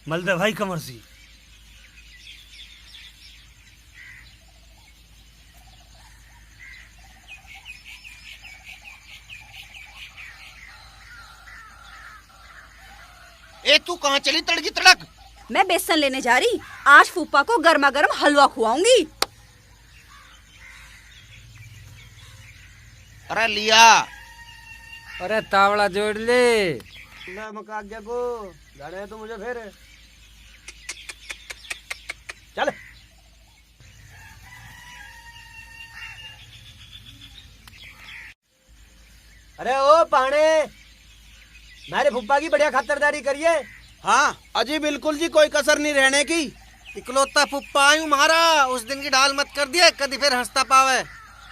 मल दे भाई कमर सी। ए तू कहाँ चली तड़की तड़क? मैं बेसन लेने जा रही। आज फूफा को गर्मा गर्म हलवा खुआऊंगी। अरे लिया। अरे तावड़ा जोड़ ले। मकाग्या को जाने तो मुझे फिर चल। अरे ओ पाने, मेरे फुप्पा की बढ़िया खातिरदारी करिए। हाँ अजी बिल्कुल जी, कोई कसर नहीं रहने की। इकलौता फुप्पा आयु मारा, उस दिन की ढाल मत कर दिए, कभी फिर हंसता पावे।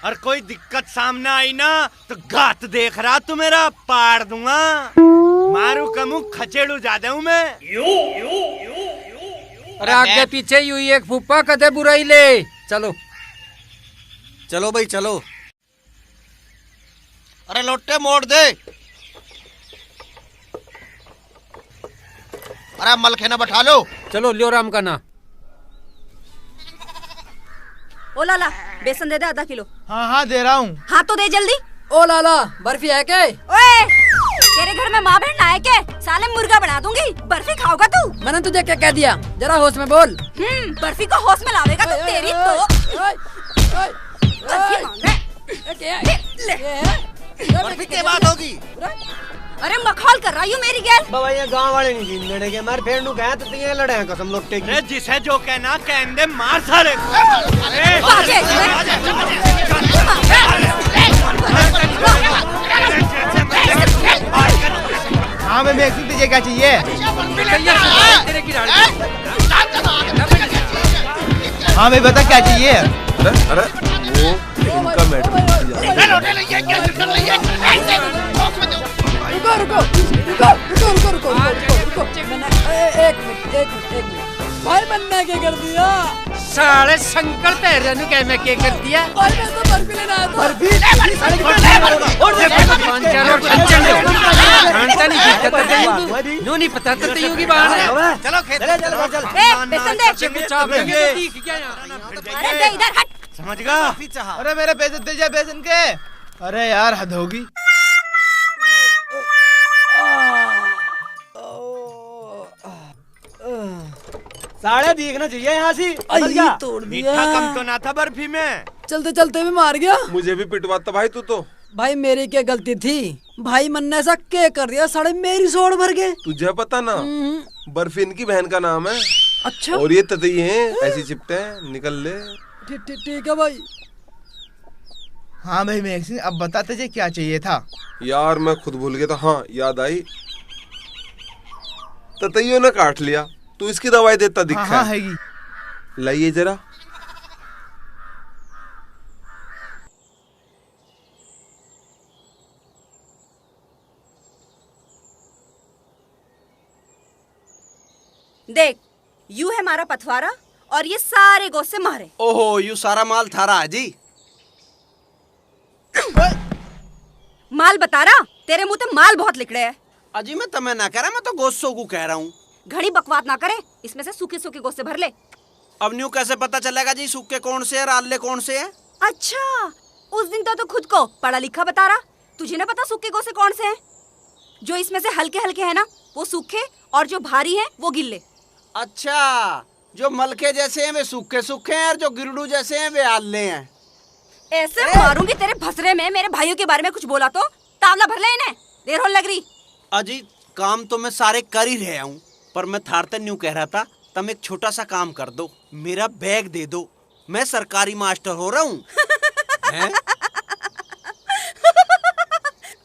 और कोई दिक्कत सामने आई ना तो गात देख रहा तू मेरा पाड़ दूंगा। मारू कमू खचेड़ू ज्यादा हूँ मैं। अरे आगे पीछे ही हुई एक फुप्पा कदे बुराई ले। चलो चलो भाई चलो। अरे लोटे मोड़ दे। अरे मलखे ना बैठा लो। चलो लियो राम का ना। ओ लाला बेसन दे दे आधा किलो। हाँ हाँ दे रहा हूँ। हाँ तो दे जल्दी। ओ लाला बर्फी है क्या? ओए तेरे घर में माँ बहन आए के साले मुर्गा बना दूंगी। बर्फी खाओगा तू? मैंने तुझे क्या कह दिया, जरा होश में बोल। बर्फी को होश में लावेगा तो तेरी तो बर्फी मांग रहा। बर्फी के बात होगी। अरे मखौल कर रही हूँ मेरी गैर। बाबा ये गांव वाले नहीं जीन लड़े के मार फेर नु गए तो तीन लड़े हैं कसम लोटे की। अरे जिसे जो कहना कहन दे, मार सारे को। हाँ मैं मैक्सी तुझे क्या चाहिए? हाँ भाई बता क्या चाहिए? अरे वो इनका मैटर एक मिनट भाई बनना क्या कर दिया? साले शंकर तेरे ने क्या मैं क्या कर दिया? भाई मैं तो बर्फी लेना आया था। बर्फी नो नहीं पता तो तैयों की बात है। चलो खेत चलो चल। बेसन दे। अरे दे इधर हट। समझ गया? अरे मेरे पैसे दे जा बेसन के। अरे यार हद होगी। साढ़े दिखना चाहिए यहाँ से। तोड़ मीठा कम तो ना था बर्फी में। चलते चलते भी मार गया। मुझे भी पिटवाता भाई तू तो। भाई मेरी क्या गलती थी? भाई मन ने ऐसा क्या कर दिया, साढ़े मेरी सोड़ भर गए। तुझे पता ना, बर्फी इनकी बहन का नाम है। अच्छा और ये ततई हैं, ऐसी चिपटे हैं, निकल ले। ठीक है भाई। हाँ भाई मैक्सी अब बता तुझे क्या चाहिए था? यार मैं खुद भूल गया था। हाँ याद आई, ततइयों ने काट लिया, तू इसकी दवाई देता दिखा। हाँ हैगी। लाइए जरा। देख यू है हमारा पथवारा और ये सारे गोश्त से मारे। ओहो यू सारा माल थारा है जी। माल बता रहा, तेरे मुंह ते माल बहुत लिखड़े है। अजी मैं तुम्हें ना कह रहा, मैं तो गोश्तों को कह रहा हूँ। घड़ी बकवास ना करे, इसमें से सूखे सूखे गोश्त भर ले। अब न्यू कैसे पता चलेगा जी सूखे कौन से है, आले कौन से है? अच्छा उस दिन तो खुद को पढ़ा लिखा बता रहा, तुझे ना पता सूखे गोश्त कौन से हैं? जो इसमें से हल्के हल्के है ना वो सूखे और जो भारी है वो गिल्ले। अच्छा जो मलके जैसे हैं वे सूखे सूखे हैं और जो गिरडू जैसे हैं वे आले हैं। ऐसे मारूंगी तेरे भसरे में। मेरे भाइयों के बारे में कुछ बोला तो तावला भर ले इन्हें, देर हो लग रही। अजी काम तो मैं सारे कर ही रहा हूँ, पर मैं थारते न्यू कह रहा था तुम एक छोटा सा काम कर दो, मेरा बैग दे दो, मैं सरकारी मास्टर हो रहा हूँ।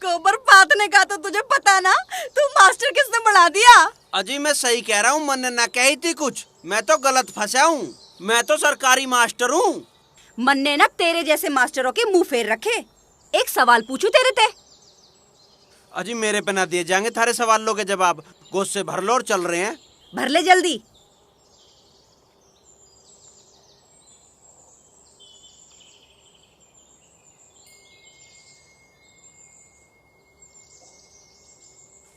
गोबर पातने का तो तुझे पता ना, तू मास्टर किसने बना दिया? अजी मैं सही कह रहा हूँ, मन ना कही थी कुछ, मैं तो गलत फंसा हूँ, मैं तो सरकारी मास्टर हूँ। मन ने ना तेरे जैसे मास्टरों के मुंह फेर रखे। एक सवाल पूछूं तेरे ते? अजी मेरे पे ना दिए जाएंगे थारे सवालों के जवाब, गोश्त से भर लो और चल रहे हैं। भर ले जल्दी।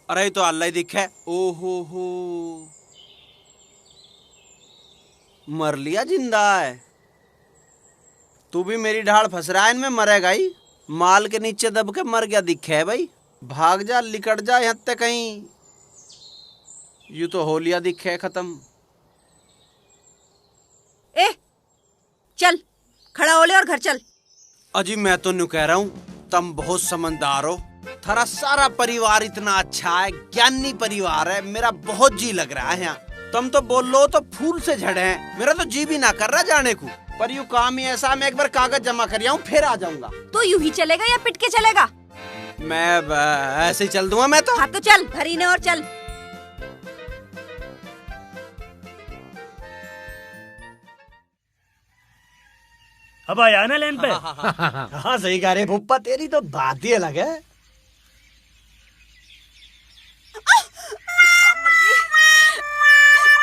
अरे तो अल्लाह ही दिखे। ओहो हो मर लिया जिंदा है। तू भी मेरी ढाल फंस रहा है, इनमें मरेगा ही। माल के नीचे दब के मर गया दिखे है भाई। भाग जा, लिकट जा यहाँ तक कहीं। यूं तो होलिया दिखे है खत्म। ए चल, खड़ा हो ले और घर चल। अजी मैं तो न्यू कह रहा हूँ, तुम बहुत समझदार हो। थारा सारा परिवार इतना अच्छा है, ज्ञानी परिवार है। मेरा बहुत जी लग रहा है यहाँ। तुम तो बोल लो तो फूल से झड़े हैं। मेरा तो जी भी ना कर रहा जाने को। पर यूँ काम ही ऐसा, मैं एक बार कागज जमा कर आऊँ फिर आ जाऊंगा। तो यूं ही चलेगा या पिट के चलेगा? मैं ऐसे ही चल दूंगा मैं तो। हाँ तो चल, भरी ने और चल। अब आया ना लेन पे। हाँ सही कह रहे फुप्पा, तेरी तो बात ही अलग है।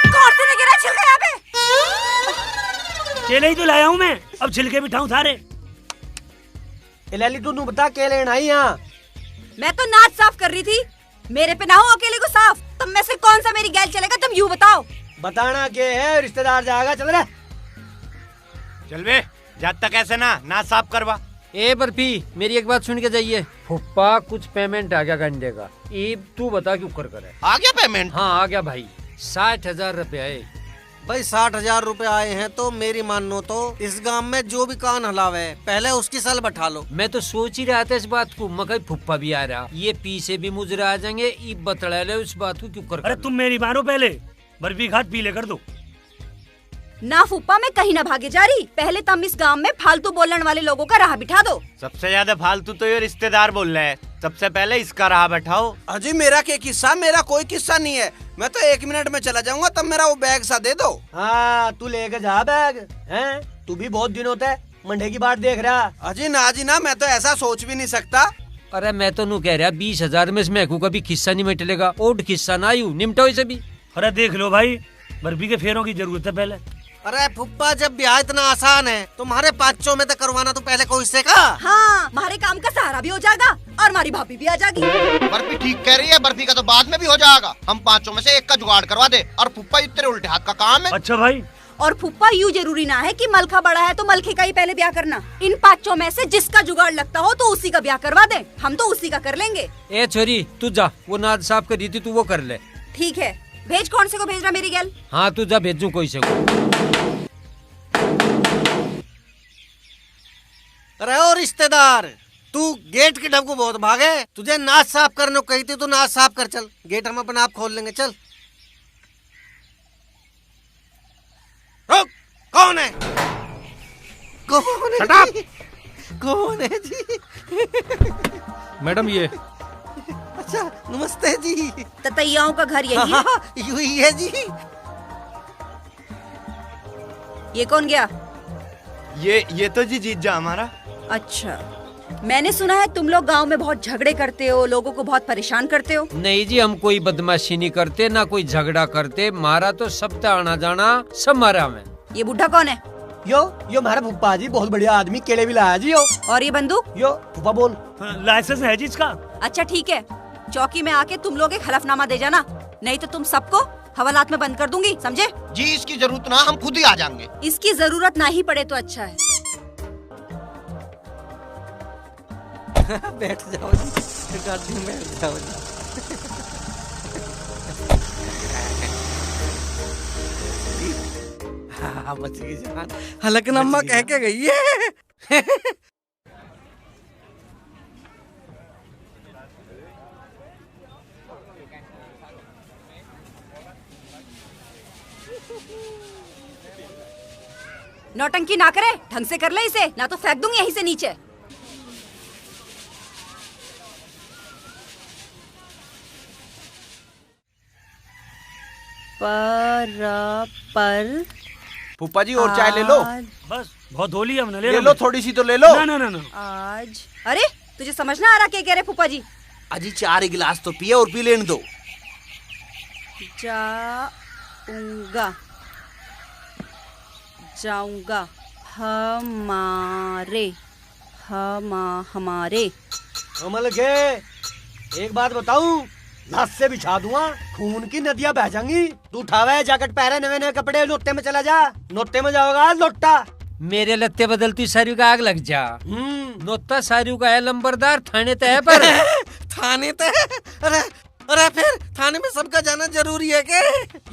कौन से ने गिरा छिलका यहाँ पे? केले ही तो लाया हूँ मैं, अब छिलके बिठाऊं थारे। लाली तू नू बता के लेना ही यहाँ। मैं तो नाच साफ कर रही थी। मेरे पे ना हो अकेले को साफ। तुम में से कौन सा मेरी गैल चलेगा, तुम यूं बताओ। बताना के है, रिश्तेदार जाएगा। चल रे चल बे, जब तक ऐसे ना साफ करवा। ए बर्फी, मेरी एक बात सुन के जाइए। फुप्पा कुछ पेमेंट आ गया गंडे का। ईब तू बता क्यों कर करे। आ गया पेमेंट? हाँ आ गया भाई, 60,000 रुपए आए। भाई 60,000 रुपए आए हैं तो मेरी मानो तो इस गांव में जो भी कान हलावे पहले उसकी सल बैठा लो। मैं तो सोच ही रहा था इस बात को, मगर फुप्पा भी आ रहा, ये पी से भी मुजरा आ जाएंगे। ईब बतला ले उस बात को क्यों कर। अरे तुम मेरी मानो पहले, बर्फी खाद पी ले कर दो। ना फूफा, मैं कहीं ना भागे जा रही। पहले तुम इस गांव में फालतू बोलने वाले लोगों का राह बिठा दो। सबसे ज्यादा फालतू तो ये रिश्तेदार बोल रहे हैं। सबसे पहले इसका राह बैठाओ। अजी मेरा क्या किस्सा? मेरा कोई किस्सा नहीं है। मैं तो 1 मिनट में चला जाऊंगा। तब मेरा वो बैग सा दे दो। हाँ तू लेके जा बैग। हैं तू भी बहुत दिन होता है मंडे की बात देख रहा। अजी ना जी ना, मैं तो ऐसा सोच भी नहीं सकता। अरे मैं तो नू कह रहा 20,000 में इसमें का भी किस्सा नहीं मिटेगा। ओड किस्सा ना यू निमटो इसे भी। अरे देख लो भाई, बर्फी के फेरों की जरूरत है पहले। अरे फुप्पा, जब ब्याह इतना आसान है तुम्हारे 500 में तो करवाना तो पहले कोई से का। हाँ, हमारे काम का सहारा भी हो जाएगा और हमारी भाभी भी आ जाएगी। बर्फी ठीक कह रही है, बर्फी का तो बाद में भी हो जाएगा। हम 500 में से एक का जुगाड़ करवा दे। और फुप्पा ये तेरे उल्टे हाथ का काम है। अच्छा भाई। और फुप्पा, यूँ जरूरी ना है कि मलखा बड़ा है तो मलखे का ही पहले ब्याह करना। इन 500 में से जिसका जुगाड़ लगता हो तो उसी का ब्याह करवा दे। हम तो उसी का कर लेंगे। ए छोरी तू जा, वो नाद साफ कर रही थी तू वो कर ले। ठीक है, भेज। कौन से को भेज रहा मेरी गैल? हाँ तू जा, भेजू कोई से को। अरे ओ रिश्तेदार, तू गेट की डब को बहुत भागे। तुझे नाच साफ करने को कही थी तो नाच साफ कर। चल, गेट हम अपने आप खोल लेंगे। चल। रुक, कौन है? कौन है जी? कौन है जी? मैडम ये। अच्छा नमस्ते जी। ततैयाओं का घर यही है? यू ही है जी। ये कौन गया? ये तो जी जीजा हमारा। अच्छा, मैंने सुना है तुम लोग गांव में बहुत झगड़े करते हो, लोगों को बहुत परेशान करते हो। नहीं जी, हम कोई बदमाशी नहीं करते, ना कोई झगड़ा करते। मारा तो सब आना जाना सब मारा में। ये बुढ़ा कौन है? यो हमारा फुप्पा जी, बहुत बढ़िया आदमी, केले भी लाया जी। यो और ये बंदूक? यो फुप्पा बोल। लाइसेंस है जी इसका। अच्छा ठीक है, चौकी में आके तुम लोग एक हलफनामा दे जाना, नहीं तो तुम सबको हवालात में बंद कर दूंगी, समझे? जी इसकी जरूरत ना, हम खुद ही आ जाएंगे। इसकी जरूरत ना ही पड़े तो अच्छा है। बैठ जाओ जी, गाड़ी में बैठ जाओ जी। हाँ बच गई जान। हलकनमा कह के गई है। नौटंकी ना करे, ढंग से कर ले इसे, ना तो फेंक दूंगी यहीं से नीचे। पर फूफा जी और चाय ले लो। बस बहुत धोली हमने। ले लो, थोड़ी सी तो ले लो। ना। आज अरे तुझे समझ ना आ रहा क्या कह रहे फूफा जी? अजी 4 गिलास तो पिए और पी लेने दो। जाऊंगा हमारे कमल के एक बात बताऊं, लाश से बिछा दूंगा, खून की नदियां बह जाएंगी। तू उठावे जैकेट पहरे, नवे नवे कपड़े, नोटे में चला जा। नोटे में जाओगा लोटा। मेरे लत्ते बदलती सारियों का आग लग जा। नोता सारियों का है लंबरदार, थाने तय पर। थाने तय? अरे अरे फिर थाने में सबका जाना जरूरी है के?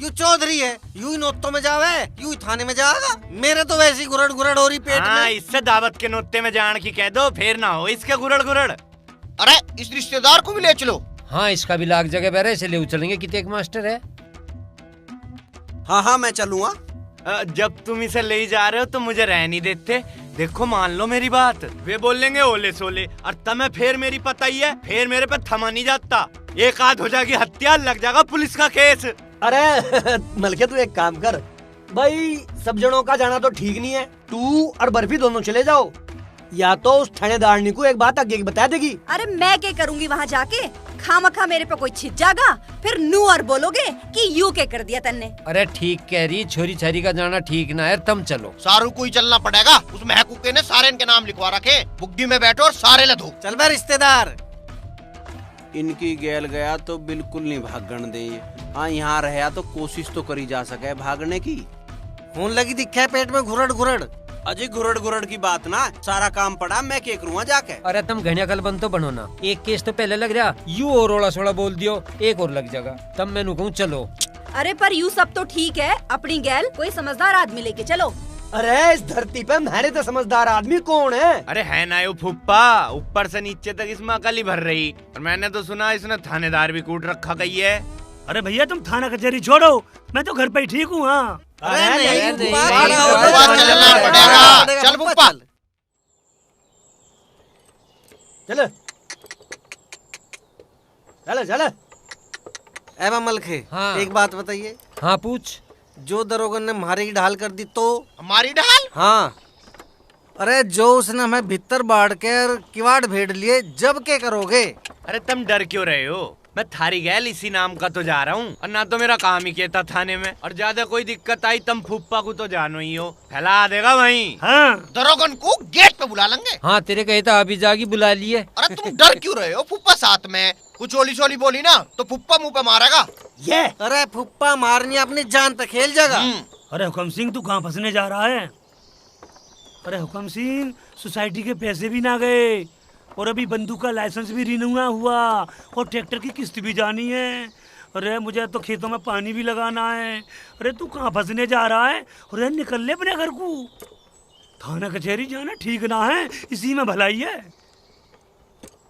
यू चौधरी है, यू ही नोटों में जावे, यू ही थाने में जाएगा। मेरे तो वैसी गुरड़ गुरड़ हो रही पेट में। इससे दावत के नोते में जान की कह दो, फिर ना हो इसके गुरड़ गुरड़। अरे इस रिश्तेदार को भी ले चलो। हाँ, इसका भी लाख जगह बहरे, इसे ले चलेंगे। कितने एक मास्टर है? हाँ हाँ मैं चलूंगा। जब तुम इसे ले जा रहे हो तो मुझे रह नहीं देते। देखो मान लो मेरी बात, वे बोलेंगे ओले सोले और तमें फिर मेरी पता ही है, फिर मेरे पे थमा नहीं जाता। एक आध हो जाएगी हत्या, लग जाएगा पुलिस का केस। अरे मलके तू एक काम कर भाई, सब जनों का जाना तो ठीक नहीं है। तू और बर्फी दोनों चले जाओ, या तो उस थानेदारनी को एक बात आगे की बता देगी। अरे मैं क्या करूंगी वहाँ जाके? खामखा मेरे पे कोई छिप जागा, फिर नू और बोलोगे कि यू के कर दिया तन्ने। अरे ठीक कह रही, छोरी छारी का जाना ठीक ना है, तुम चलो। सारू को ही चलना पड़ेगा, उस महकूके ने सारे इनके नाम लिखवा रखे। बुग्गी में बैठो और सारे लधो। चल बे रिश्तेदार। इनकी गैल गया तो बिल्कुल नहीं भागण दे। हाँ यहाँ रहा तो कोशिश तो करी जा सके भागने की। खून लगी दिखे पेट में घुरड़ घुरड़। अजय घुरड़ घुरड़ की बात ना, सारा काम पड़ा, मैं क्या करूँगा जाके। अरे तुम घनिया कल बन तो बनो ना, एक केस तो पहले लग रहा, यू और रोड़ा सोड़ा बोल दियो, एक और लग जाएगा। तब मैं कहूँ चलो। अरे पर यू सब तो ठीक है, अपनी गैल कोई समझदार आदमी लेके चलो। अरे इस धरती पे मेरे तो समझदार आदमी कौन है? अरे है ना यो फुप्पा, ऊपर से नीचे तक इसमें अकल ही भर रही। और मैंने तो सुना इसने थानेदार भी कूट रखा गई है। अरे भैया तुम थाना कचहरी छोड़ो, मैं तो घर पे ही ठीक हूँ। हाँ अरे नहीं, चलना पड़ेगा। चल फुप्पा चल चल चल। ए मलखे, हाँ। एक बात बताइए। हाँ पूछ। जो दरोगन ने मारे की ढाल कर दी तो? हमारी ढाल? हाँ। अरे जो उसने हमें भीतर बाढ़ कर किवाड़ भेड़ लिए, जब क्या करोगे? अरे तुम डर क्यों रहे हो? मैं थारी गैल इसी नाम का तो जा रहा हूँ, और ना तो मेरा काम ही कहता थाने में। और ज्यादा कोई दिक्कत आई तुम फुप्पा को तो जानो ही हो, फैला देगा वहीं। हाँ दरोगन को गेट पे बुला लेंगे। हाँ तेरे कहता अभी जागी बुला लिए। अरे तुम डर क्यों रहे हो? फुप्पा साथ में, कुछ ओली सोली बोली ना तो फुप्पा मुंह पे मारेगा। ये अरे फुप्पा मारनी अपनी जान पे खेल जाएगा। अरे हुक्म सिंह तू कहाँ फंसने जा रहा है? अरे हुक्म सिंह, सोसाइटी के पैसे भी ना गए, और अभी बंदूक का लाइसेंस भी रिन्यू ना हुआ, और ट्रैक्टर की किस्त भी जानी है। अरे मुझे तो खेतों में पानी भी लगाना है। अरे तू कहाँ फंसने जा रहा है? अरे निकल ले अपने घर को, थाना कचहरी जाना ठीक ना है, इसी में भलाई है।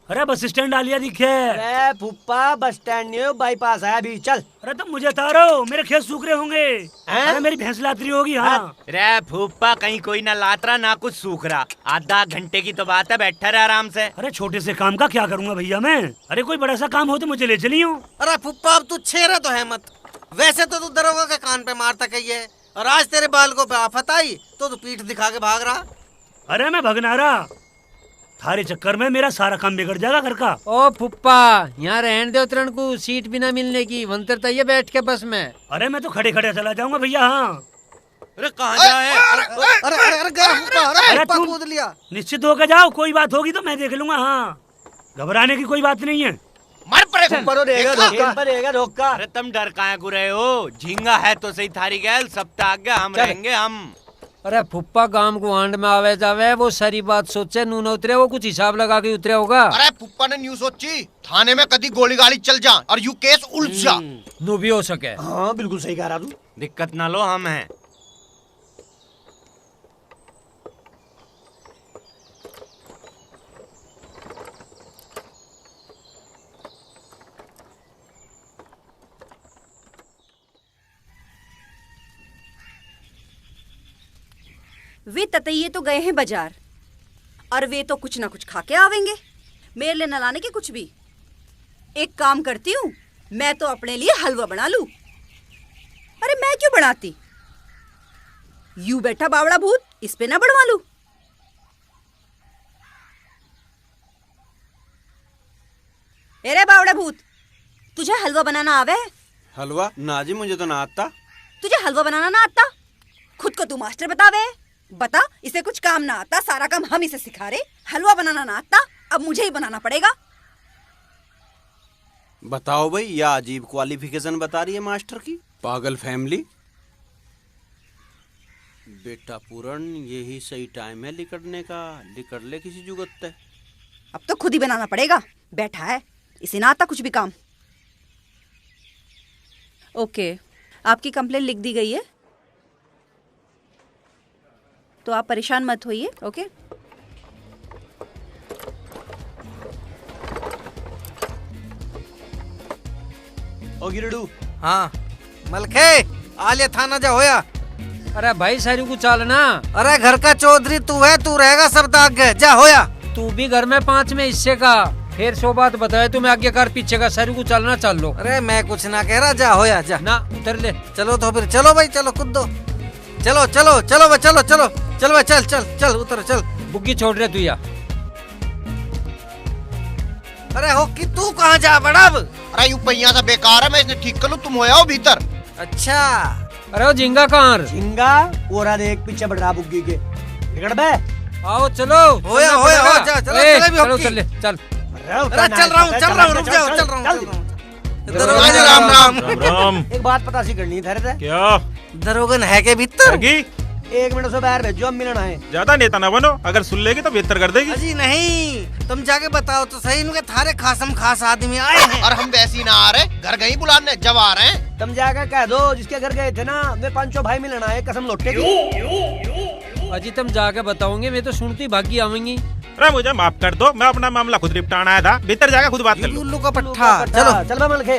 अरे बस स्टैंड आलिया दिखे। अरे फुप्पा बस स्टैंड नहीं हो, बाईपास है अभी, चल। अरे तुम मुझे तारो, मेरे खेत सूख रहे होंगे। अरे मेरी भैंस लातरी होगी। हाँ रे फुप्पा, कहीं कोई ना लातरा ना कुछ सूख रहा, आधा घंटे की तो बात है, बैठा रहे आराम से। अरे छोटे से काम का क्या करूँगा भैया मैं? अरे कोई बड़ा सा काम हो तो मुझे ले चलियो। अरे फुप्पा अब तू छेरा तो है मत, वैसे तो तू दरोगा के कान पे मारता कही है, और आज तेरे बालकों पे आफत आई तो तू पीठ दिखा के भाग रहा। अरे मैं भगनारा, थारे चक्कर में मेरा सारा काम बिगड़ जाएगा घर का। ओ फुप्पा, यहाँ रहने दो तरण को, सीट भी ना मिलने की, वंतर तय बैठ के बस में। अरे मैं तो खड़े खड़े चला जाऊंगा भैया। हाँ अरे कहाँ जाए? अरे गया फुप्पा, अरे फुप्पा तुम कूद लिया। निश्चित होकर जाओ, कोई बात होगी तो मैं देख लूंगा। हाँ घबराने की कोई बात नहीं है। मर पड़े ऊपर रहेगा धोखा, ऊपर रहेगा धोखा। अरे तुम डर काहे को रहे हो? झींगा है तो सही थारी गैल, सब आगे हम रहेंगे हम। अरे फुप्पा गांव को आंड में आवे जावे, वो सारी बात सोचे, नू न उतरे, वो कुछ हिसाब लगा के उतरे होगा। अरे फुप्पा ने न्यूज सोची, थाने में कभी गोली गाली चल जा और यू केस उलझ जा। नू भी हो सके। हाँ बिल्कुल सही कह रहा तू। दिक्कत ना लो, हम हैं। वे ततैये तो गए हैं बाजार, और वे तो कुछ ना कुछ खा के आवेंगे, मेरे लिए न लाने के कुछ भी। एक काम करती हूँ, मैं तो अपने लिए हलवा बना लूं। अरे मैं क्यों बनाती, यू बैठा बावड़ा भूत, इस पे ना बनवा लूं। अरे बावड़ा भूत, तुझे हलवा बनाना आवे? हलवा ना जी, मुझे तो ना आता। तुझे हलवा बनाना ना आता? खुद को तू मास्टर बतावे। बता, इसे कुछ काम ना आता, सारा काम हम इसे सिखा रहे। हलवा बनाना ना आता, अब मुझे ही बनाना पड़ेगा। बताओ भाई, यह अजीब क्वालिफिकेशन बता रही है मास्टर की। पागल फैमिली। बेटा पूरन, यही सही टाइम है लिकड़ने का। लिकड़ ले किसी जुगत ते। अब तो खुद ही बनाना पड़ेगा। बैठा है, इसे ना आता कुछ भी काम। ओके, आपकी कंप्लेंट लिख दी गई है, तो आप परेशान मत होइए। ओके, ओ गिरडू। हाँ मलखे, आलिया थाना जा होया। अरे भाई सारी को चलना। अरे घर का चौधरी तू है, तू रहेगा सब दाग गए। जा होया। तू भी घर में 5 में हिस्से का। फिर 100 बात बताए तुम्हें आगे कर पीछे का। सारी को चलना, चल लो। अरे मैं कुछ ना कह रहा, जा होया जा। ना उतर ले। चलो तो फिर चलो भाई, चलो कूद दो। चलो चलो चलो भाई, चलो चलो चलो भाई, चल चल चल उतर चल। बुग्गी छोड़ रहे तू या। अरे हो कि तू कहाँ जा बड़ा अब? अरे यू पहिया सा बेकार है, मैं इसे ठीक कर लूं, तुम होया हो भीतर। अच्छा। अरे वो झिंगा कहाँ? झिंगा वो रहा देख पीछे बढ़ रहा बुग्गी के। निकल बे। आओ चलो। होया होया हो जा, चलो चलो चल चल। अरे चल रहा हूँ, चल रहा हूँ, रुक जाओ, चल रहा हूँ। दरोगन राम राम। राम। एक बात पता सी करनी है थे। क्या? दरोगन है के भीतर? एक मिनट से बाहर भेजो, हम मिलना है। ज्यादा नेता ना बनो, अगर सुन लेगी तो बेहतर कर देगी। अजी नहीं, तुम जाके बताओ तो सही, इनके थारे खासम खास आदमी आए हैं। और हम वैसे ही ना आ रहे, घर गई बुलाने, जब आ रहे हैं। तुम जाकर कह दो जिसके घर गए थे ना, वे 5 भाई मिलना है, कसम लौटे की। अजी तुम जाके बताओगे, मैं तो सुनती भागी आवेंगी। अरे मुझे माफ कर दो, मैं अपना मामला खुद निपटाना आया था। भीतर जाकर खुद बात कर लो। उल्लू का पट्टा। चलो चल बे मलखे।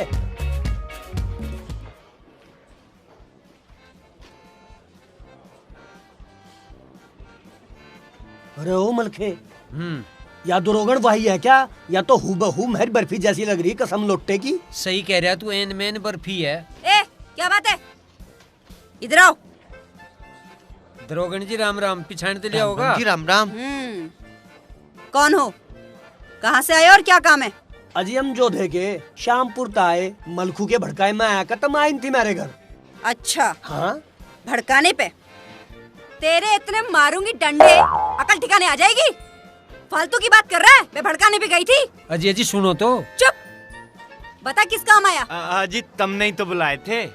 अरे ओ मलखे, या दरोगन वही है क्या, या तो हूबहू मेरी बर्फी जैसी लग रही, कसम लोटे की। सही कह रहा तू, एन मैन बर्फी है। ए, क्या बात है? इधर आओ। दरोगन जी राम राम। पिछाड़ ते लिया होगा जी राम राम। कौन हो, कहाँ से आए और क्या काम है? अजी हम जोधे के श्यामपुर आए, मलखू के भड़काए में आया खत्म आई थी मेरे घर। अच्छा, हाँ भड़काने पे तेरे इतने मारूंगी डंडे, अकल ठिकाने आ जाएगी। फालतू की बात कर रहा है, मैं भड़काने पे गई थी। अजी अजी सुनो तो। चुप, बता किस काम आया? अजी तुमने ही तो बुलाए थे।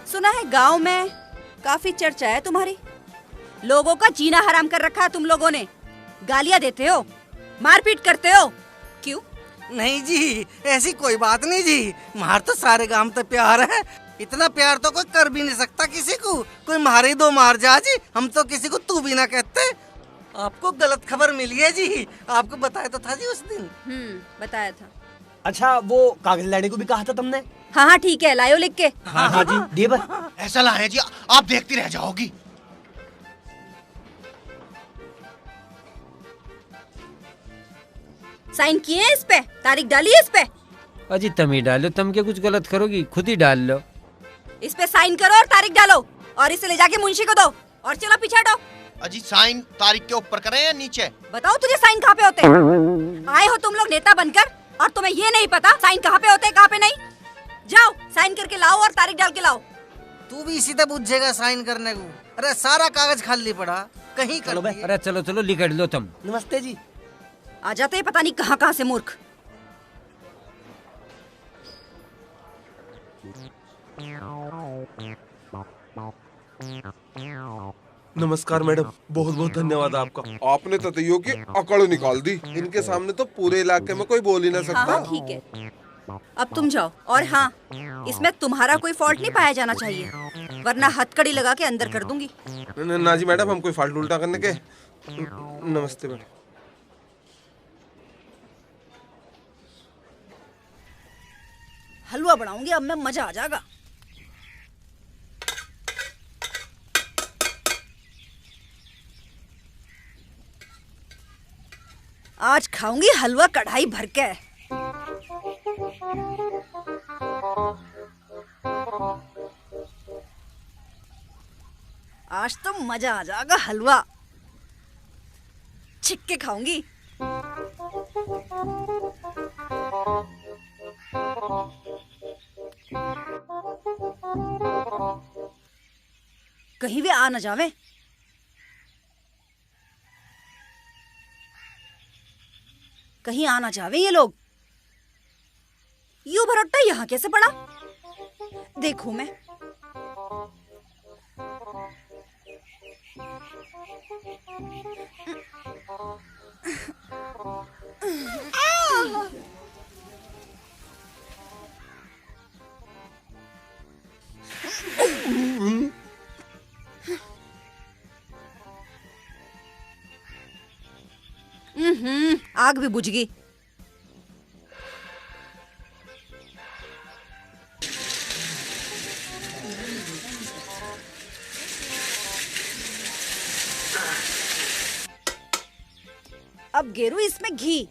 सुना है गांव में काफी चर्चा है तुम्हारी, लोगों का जीना हराम कर रखा है तुम लोगों ने। गालियां देते हो, मारपीट करते हो, क्यों? नहीं जी, ऐसी कोई बात नहीं जी। मार तो सारे गांव तो प्यार है, इतना प्यार तो कोई कर भी नहीं सकता किसी को। कोई मारे दो मार जा जी, हम तो किसी को तू भी ना कहते। आपको गलत खबर मिली है जी, आपको बताया तो था जी उस दिन। बताया था। अच्छा, वो कागज लाने को भी कहा था तुमने? हाँ हाँ ठीक है, लायो लिख के। हाँ हाँ जी, दिए बस। ऐसा लाए जी, आप देखती रह जाओगी। साइन किए हैं इस पे, तारीख डाली है इस पे। अजी तुम ही डालो, तुम क्या कुछ गलत करोगी, खुद ही डाल लो। इस पे साइन करो और तारीख डालो, और इसे ले जाके मुंशी को दो, और चलो पीछे हटो। अजी साइन तारीख के ऊपर करें या नीचे? बताओ तुझे साइन कहाँ पे होते हैं? आए हो तुम लोग नेता बनकर, और तुम्हें ये नहीं पता साइन कहाँ पे होते हैं कहाँ पे नहीं। जाओ साइन करके लाओ और तारीख डाल के लाओ। तू भी इसी तरह पूछेगा साइन करने को? अरे सारा कागज खाली पड़ा, कहीं कर दिए। अरे चलो चलो लिख लो तुम। नमस्ते जी। आ जाते हैं पता नहीं कहाँ कहाँ से मूर्ख। नमस्कार मैडम, बहुत बहुत धन्यवाद आपका। आपने ततैयों की अकड़ निकाल दी। इनके सामने तो पूरे इलाके में कोई बोल ही ना सकता। हाँ ठीक है, अब तुम जाओ। और हाँ, इसमें तुम्हारा कोई फॉल्ट नहीं पाया जाना चाहिए, वरना हथकड़ी लगा के अंदर कर दूंगी। ना जी मैडम, हम कोई फाल्ट उल्टा करने के। नमस्ते मैडम। हलवा बनाऊंगी अब मैं, मजा आ जाएगा। आज खाऊंगी हलवा कढ़ाई भर के। आज तो मजा आ जाएगा, हलवा छिक के खाऊंगी। कहीं भी आ न जावे। कहीं आ ना जावे ये लोग। यूं भरोट्टा यहाँ कैसे पड़ा? देखूं मैं। आग भी बुझ गई। अब गेरू इसमें घी।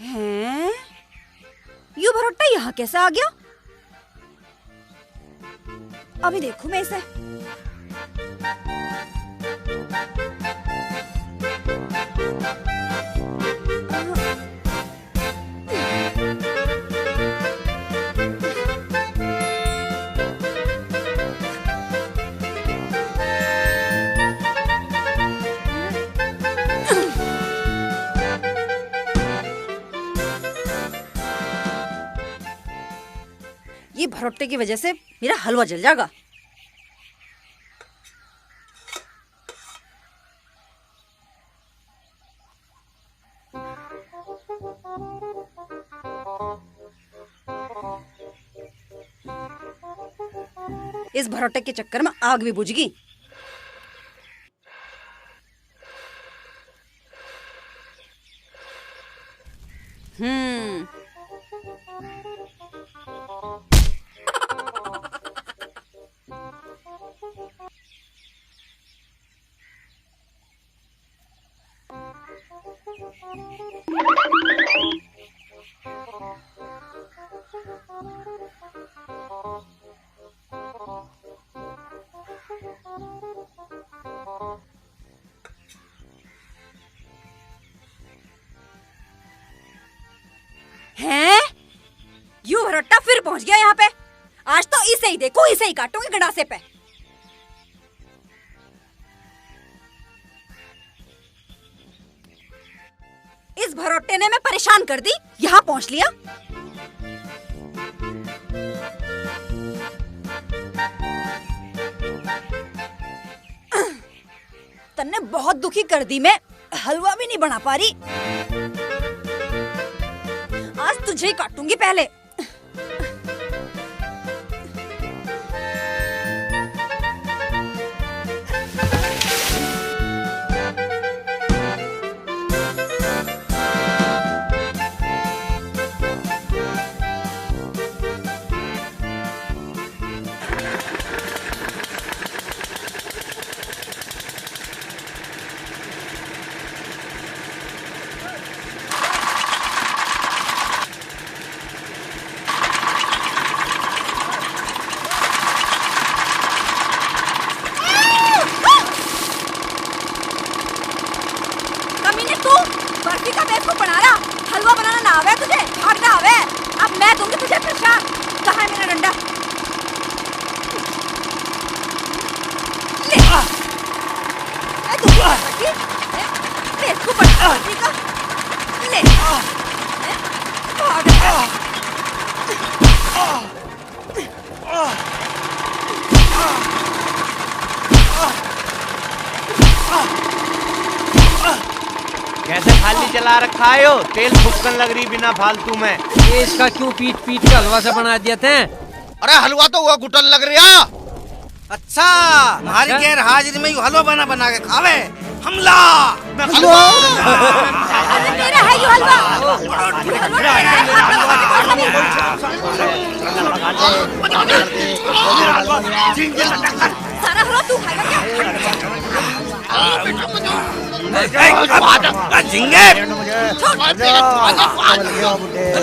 हैं? यू भरोट्टा यहाँ कैसे आ गया? अभी देखूं मैं इसे। ये भरोट्टे की वजह से मेरा हलवा जल जाएगा। इस भरोट्टे के चक्कर में आग भी बुझ गई। हैं? यू भरोट्टा फिर पहुंच गया यहाँ पे। आज तो इसे ही देखो, इसे ही काटूंगी गंडासे पे। इस भरोट्टे ने मैं परेशान कर दी, यहाँ पहुंच लिया। तन्ने बहुत दुखी कर दी, मैं हलवा भी नहीं बना पा रही। आज तुझे ही काटूंगी पहले। बर्फी का बेवकूफ बना रहा, हलवा बनाना ना आवे तुझे, भागना आवे। अब मैं दूंगी तुझे प्रसाद। कहाँ है मेरा डंडा? ले मैं दूंगी बर्फी, बेवकूफ बना बर्फी का। ले कैसे खाली चला रखा है हो? तेल फुकन लग रही बिना फालतू में। ये इसका क्यों पीट पीट के हलवा से बना दिया थे? अरे हलवा तो वो गुटन लग रहा। अच्छा, हमारी गैर हाजिरी में यू हलवा बना बना के खावे। हमला। अरे मेरा है ये हलवा। सारा हलवा तू खाएगा क्या? झिंगे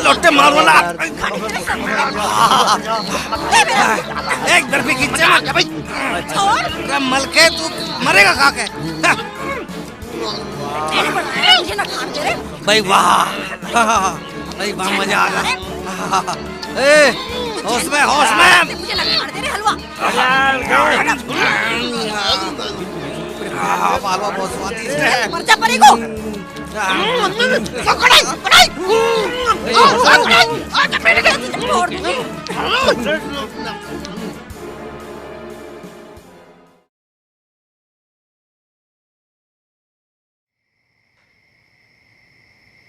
लोटे मारो ना। एक बर्फी खींचे मत भाई। अरे मलके तू मरेगा खा के। मुझे ना खान दे रे। भाई वाह भाई वाह मजा आ गया। ए होश में मुझे ना खान दे रे हलवा। हलवा बहुत स्वादिष्ट है। मर जा परेगो।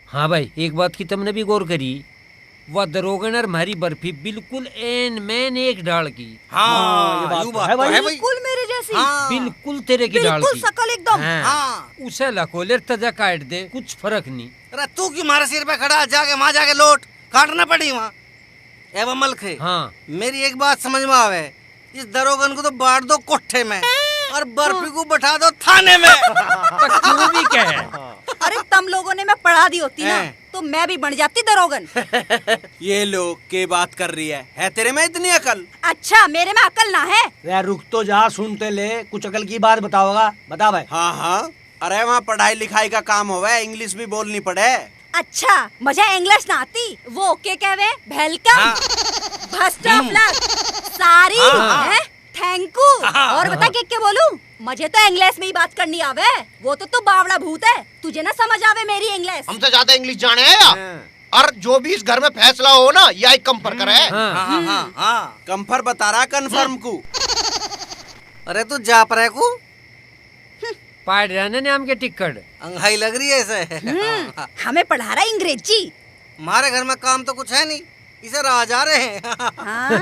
हाँ भाई, एक बात की तुमने भी गौर करी, वह दरोगन और हमारी बर्फी बिल्कुल एन मैन एक डाल की। हाँ ये बात यूं तो है भाई। बिल्कुल मेरे जैसी। बिल्कुल तेरे की डाल बिल्कुल की। शकल एकदम। हाँ। उसे लकोले तजा काट दे, कुछ फर्क नहीं। अरे तू क्यों हमारे सिर पे खड़ा, जाके वहाँ जाके लौट, काटना पड़ी वहाँ। एवं मलखे हाँ। मेरी एक बात समझ में आवे, इस दरोगन को तो बांट दो कोठे में और बर्फी को बैठा दो थाने में। क्यों भी कहे? अरे तुम लोगों ने मैं पढ़ा दी होती ना तो मैं भी बन जाती दरोगन। ये लोग के बात कर रही है तेरे में इतनी अकल? अच्छा मेरे में अकल ना है? यार रुक तो जा, सुनते ले, कुछ अकल की बात बताओगा, बता भाई। हाँ हाँ, अरे वहाँ पढ़ाई लिखाई का काम होवे, इंग्लिश भी बोलनी पड़े। अच्छा मुझे इंग्लिश ना आती, वो के कहवे वेलकम, फर्स्ट ऑफ लक, सारी है, थैंक यू, और बता के बोलूं? मुझे तो इंग्लिश में ही बात करनी आवे, वो तो तू बावड़ा भूत है, तुझे ना समझ आवे मेरी इंग्लिश। हमसे ज्यादा इंग्लिश जाने है या? और जो भी इस घर में फैसला हो ना, यही कंफर्म करे। कंफर्म बता रहा, कन्फर्म को। अरे तू जा पर को पाड़ रहने ने हमके टिकट अंगाई लग रही है ऐसे। हमें पढ़ा रहा अंग्रेजी। हमारे घर में काम तो कुछ है नहीं, इसे राह जा रहे हैं। हाँ?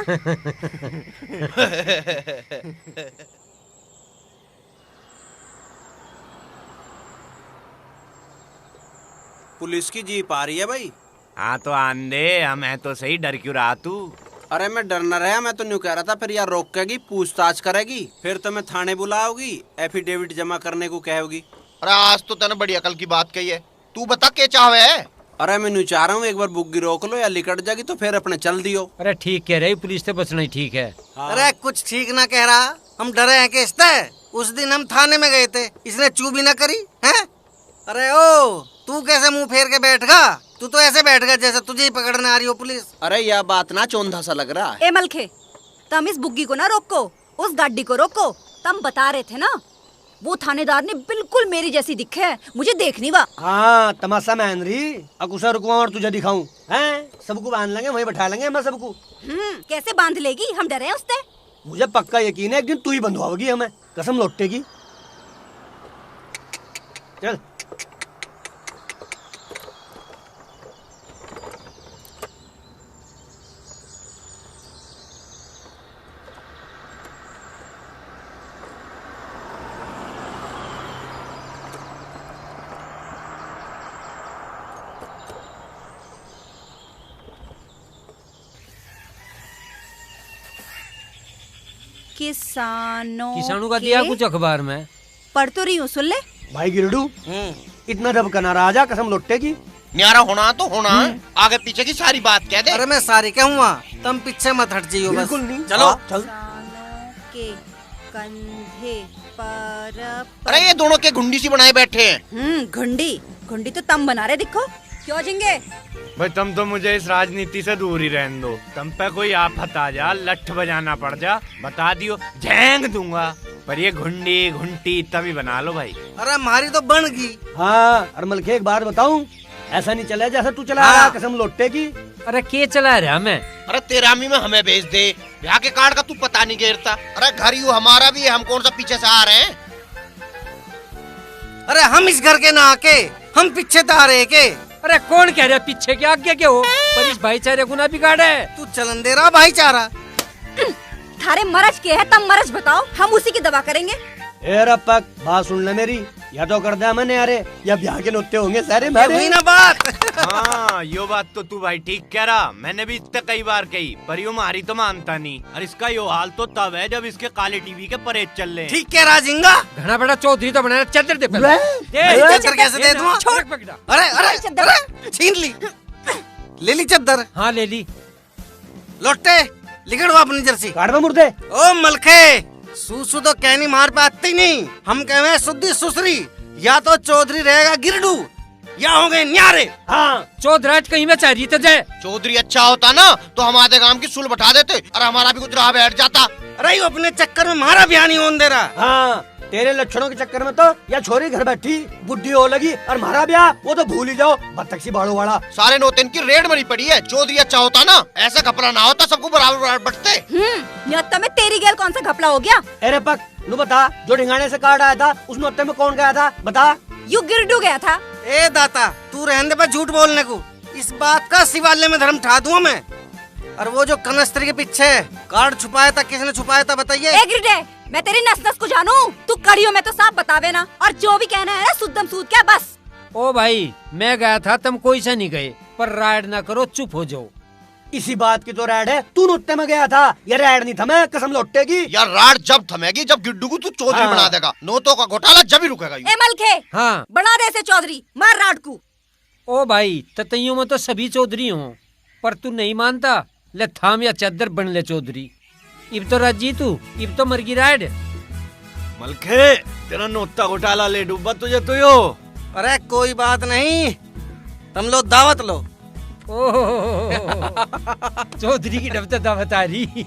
पुलिस की जीप आ रही है भाई। हाँ तो आंदे, हम है तो सही, डर क्यों रहा तू? अरे मैं डर न रहा, मैं तो न्यू कह रहा था, फिर यार रोकेगी, पूछताछ करेगी, फिर तो मैं थाने बुलाओगी, एफिडेविट जमा करने को कहोगी। अरे आज तो तने बड़ी अकल की बात कही है, तू बता क्या चाहे है? अरे मैं चाह रहा हूँ एक बार बुग्गी रोक लो या लिकट जाएगी तो फिर अपने चल दियो। अरे ठीक कह रही, पुलिस से बचना ही ठीक है। अरे कुछ ठीक ना कह रहा, हम डरे हैं कि उस दिन हम थाने में गए थे, इसने चू भी ना करी है। अरे ओ तू कैसे मुंह फेर के बैठ गा? तू तो ऐसे बैठ गया जैसे तुझे ही पकड़ने आ रही हो पुलिस। अरे यह बात ना चौंधा सा लग रहा है। ए मलखे, तुम इस बुग्गी को ना रोको, उस गाड़ी को रोको। तुम बता रहे थे ना, वो थानेदार ने बिल्कुल मेरी जैसी दिखे है, मुझे देखनी वा। हाँ तमाशा में हेनरी, अकुशर को और तुझे दिखाऊं हैं? सबको बांध लेंगे, वहीं बैठा लेंगे मैं सबको। कैसे बांध लेगी? हम डरे हैं उससे। मुझे पक्का यकीन है एक दिन तू ही बंधवाओगी हमें, कसम लौटेगी। चल किसानों का दिया कुछ अखबार में, पढ़ तो रही हूँ, सुन ले। भाई गिरडू, इतना रब का ना राजा, कसम लौटेगी। न्यारा होना तो होना, आगे पीछे की सारी बात कह दे। अरे मैं सारी कहूँगा, तुम पीछे मत हट जाइयो बस। बिल्कुल नहीं, चलो चल। किसानों के कंधे पर। अरे ये दोनों के घुंडी सी बनाए बैठे हैं। घुंडी तो तुम बना रहे, दिखो क्यों झिंगे। भाई तुम तो मुझे इस राजनीति से दूर ही रहने दो, तुम पे कोई आफत आ जा, लठ बजाना पड़ जा, बता दियो झेंग दूंगा, पर ये घुंटी तभी बना लो भाई। अरे हमारी तो बन गई। हाँ और मलखे एक बात बताऊं, ऐसा नहीं चला जैसा तू चला रहा, कसम लौटेगी। अरे के चला रहा मैं? अरे तेरामी में हमें भेज दे, यहाँ के कार्ड का तू पता नहीं घेरता। अरे घर यू हमारा भी है, हम कौन सा पीछे से आ रहे हैं? अरे हम इस घर के ना आके हम पीछे तो आ रहे के। अरे कौन कह रहा पीछे के आगे के हो, पर इस भाईचारे को ना बिगाड़े। तू चलन दे रहा भाईचारा। थारे मरज के है, तब मरज बताओ, हम उसी की दवा करेंगे। ए रपक, बात सुन ले मेरी, या तो कर दे मैंने यारे या ब्याह के नुत्ते होंगे सारे हुई ना बात। हाँ यो बात तो तू भाई ठीक कह रहा, मैंने भी इतने कई बार कही, पर यो मारी तो मानता नहीं। और इसका यो हाल तो तब है जब इसके काले टीवी के परेड चल रहे। ठीक कह रहा जिंगा। घना बड़ा चौधरी तो बनाया, चद्दर दे पहले। चद्दर कैसे दे दूं? अरे अरे छीन ली, ले ली चद्दर। हाँ ले ली। लौटे लिखड़ वो अपनी जर्सी काट में मुर्दे। ओ मलखे सूसू तो कहनी मार पे आती नहीं, हम कहे शुद्धि सुसरी। या तो चौधरी रहेगा गिरडू या होंगे न्यारे। हाँ चौधराज कहीं में चाहिए तो जाए। चौधरी अच्छा होता ना तो हम आधे गांव की सुल बैठा देते और हमारा भी कुछ रहा बैठ जाता। अरे अपने चक्कर में हमारा ब्याह नहीं होने दे रहा। हाँ तेरे लक्षणों के चक्कर में तो या छोरी घर बैठी बुढ़ी हो लगी और हमारा ब्याह वो तो भूल ही जाओ, बत्तख सी बाड़ो वाला। सारे नौतेन की रेड मरी पड़ी है। चौधरी अच्छा होता ना ऐसा घपला ना होता, सबको बराबर बराबर बटते। न्योता में तेरी गैल कौन सा घपला हो गया? अरे पक नू बता, जो ढिंगाने से कार्ड आया था उस नौते में कौन गया था बता। यू गिरडू गया था। ए दाता तू रहने दे पर झूठ बोलने को, इस बात का शिवालय में धर्म ठा दूंगा मैं। और वो जो कनस्त्री के पीछे कार्ड छुपाया था, किसने छुपाया था बताइए? ए गिरडे, मैं तेरी नस नस को जानू, तू कड़ियों में तो साफ बतावे ना, और जो भी कहना है सुद्धम सूद क्या बस। ओ भाई मैं गया था, तुम कोई से नहीं गए, पर राइड ना करो, चुप हो जाओ। इसी बात की तो रैड है, तू नुत्ते में गया था, ये रैड नहीं था, मैं कसम लौटेगी। यार राड जब थमेगी जब गिड्डू को तू चौधरी बना देगा, नोटों का घोटाला जब ही रुकेगा। ए मलखे हाँ बना दे से चौधरी, मार राड को। ओ भाई ततैयों में तो सभी चौधरी हो, पर तू नहीं मानता, ले थाम या चद्दर बन ले चौधरी। इब तो राजी तू, इब तो मरगी राइड। मलखे तेरा नोता घोटाला ले डूबा तुझे तो यो। अरे कोई बात नहीं, तुम लोग दावत लो। चौधरी की डब तो दावत आ रही।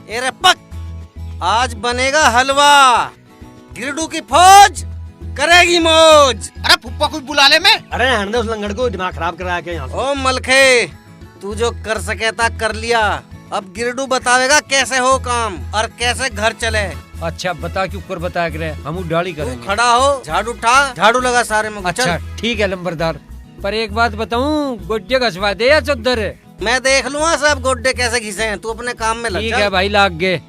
अरे पक आज बनेगा हलवा, गिरडू की फौज करेगी मौज। अरे फुप्पा कोई बुला ले मैं। अरे रहने दे उस लंगड़ को, दिमाग खराब करा के यहाँ से। ओ मलखे तू जो कर सके था कर लिया, अब गिरडू बतावेगा कैसे हो काम और कैसे घर चले। अच्छा बता क्यों कर बताया करे, हम डाली करेंगे। खड़ा हो, झाड़ू उठा, झाड़ू लगा सारे में। अच्छा ठीक है लंबरदार, पर एक बात बताऊं, गोड्डे घसवा दे या चद्दर। मैं देख लूंगा सब गोड्डे कैसे घिसे हैं, तू अपने काम में लग। ठीक है भाई लाग गए।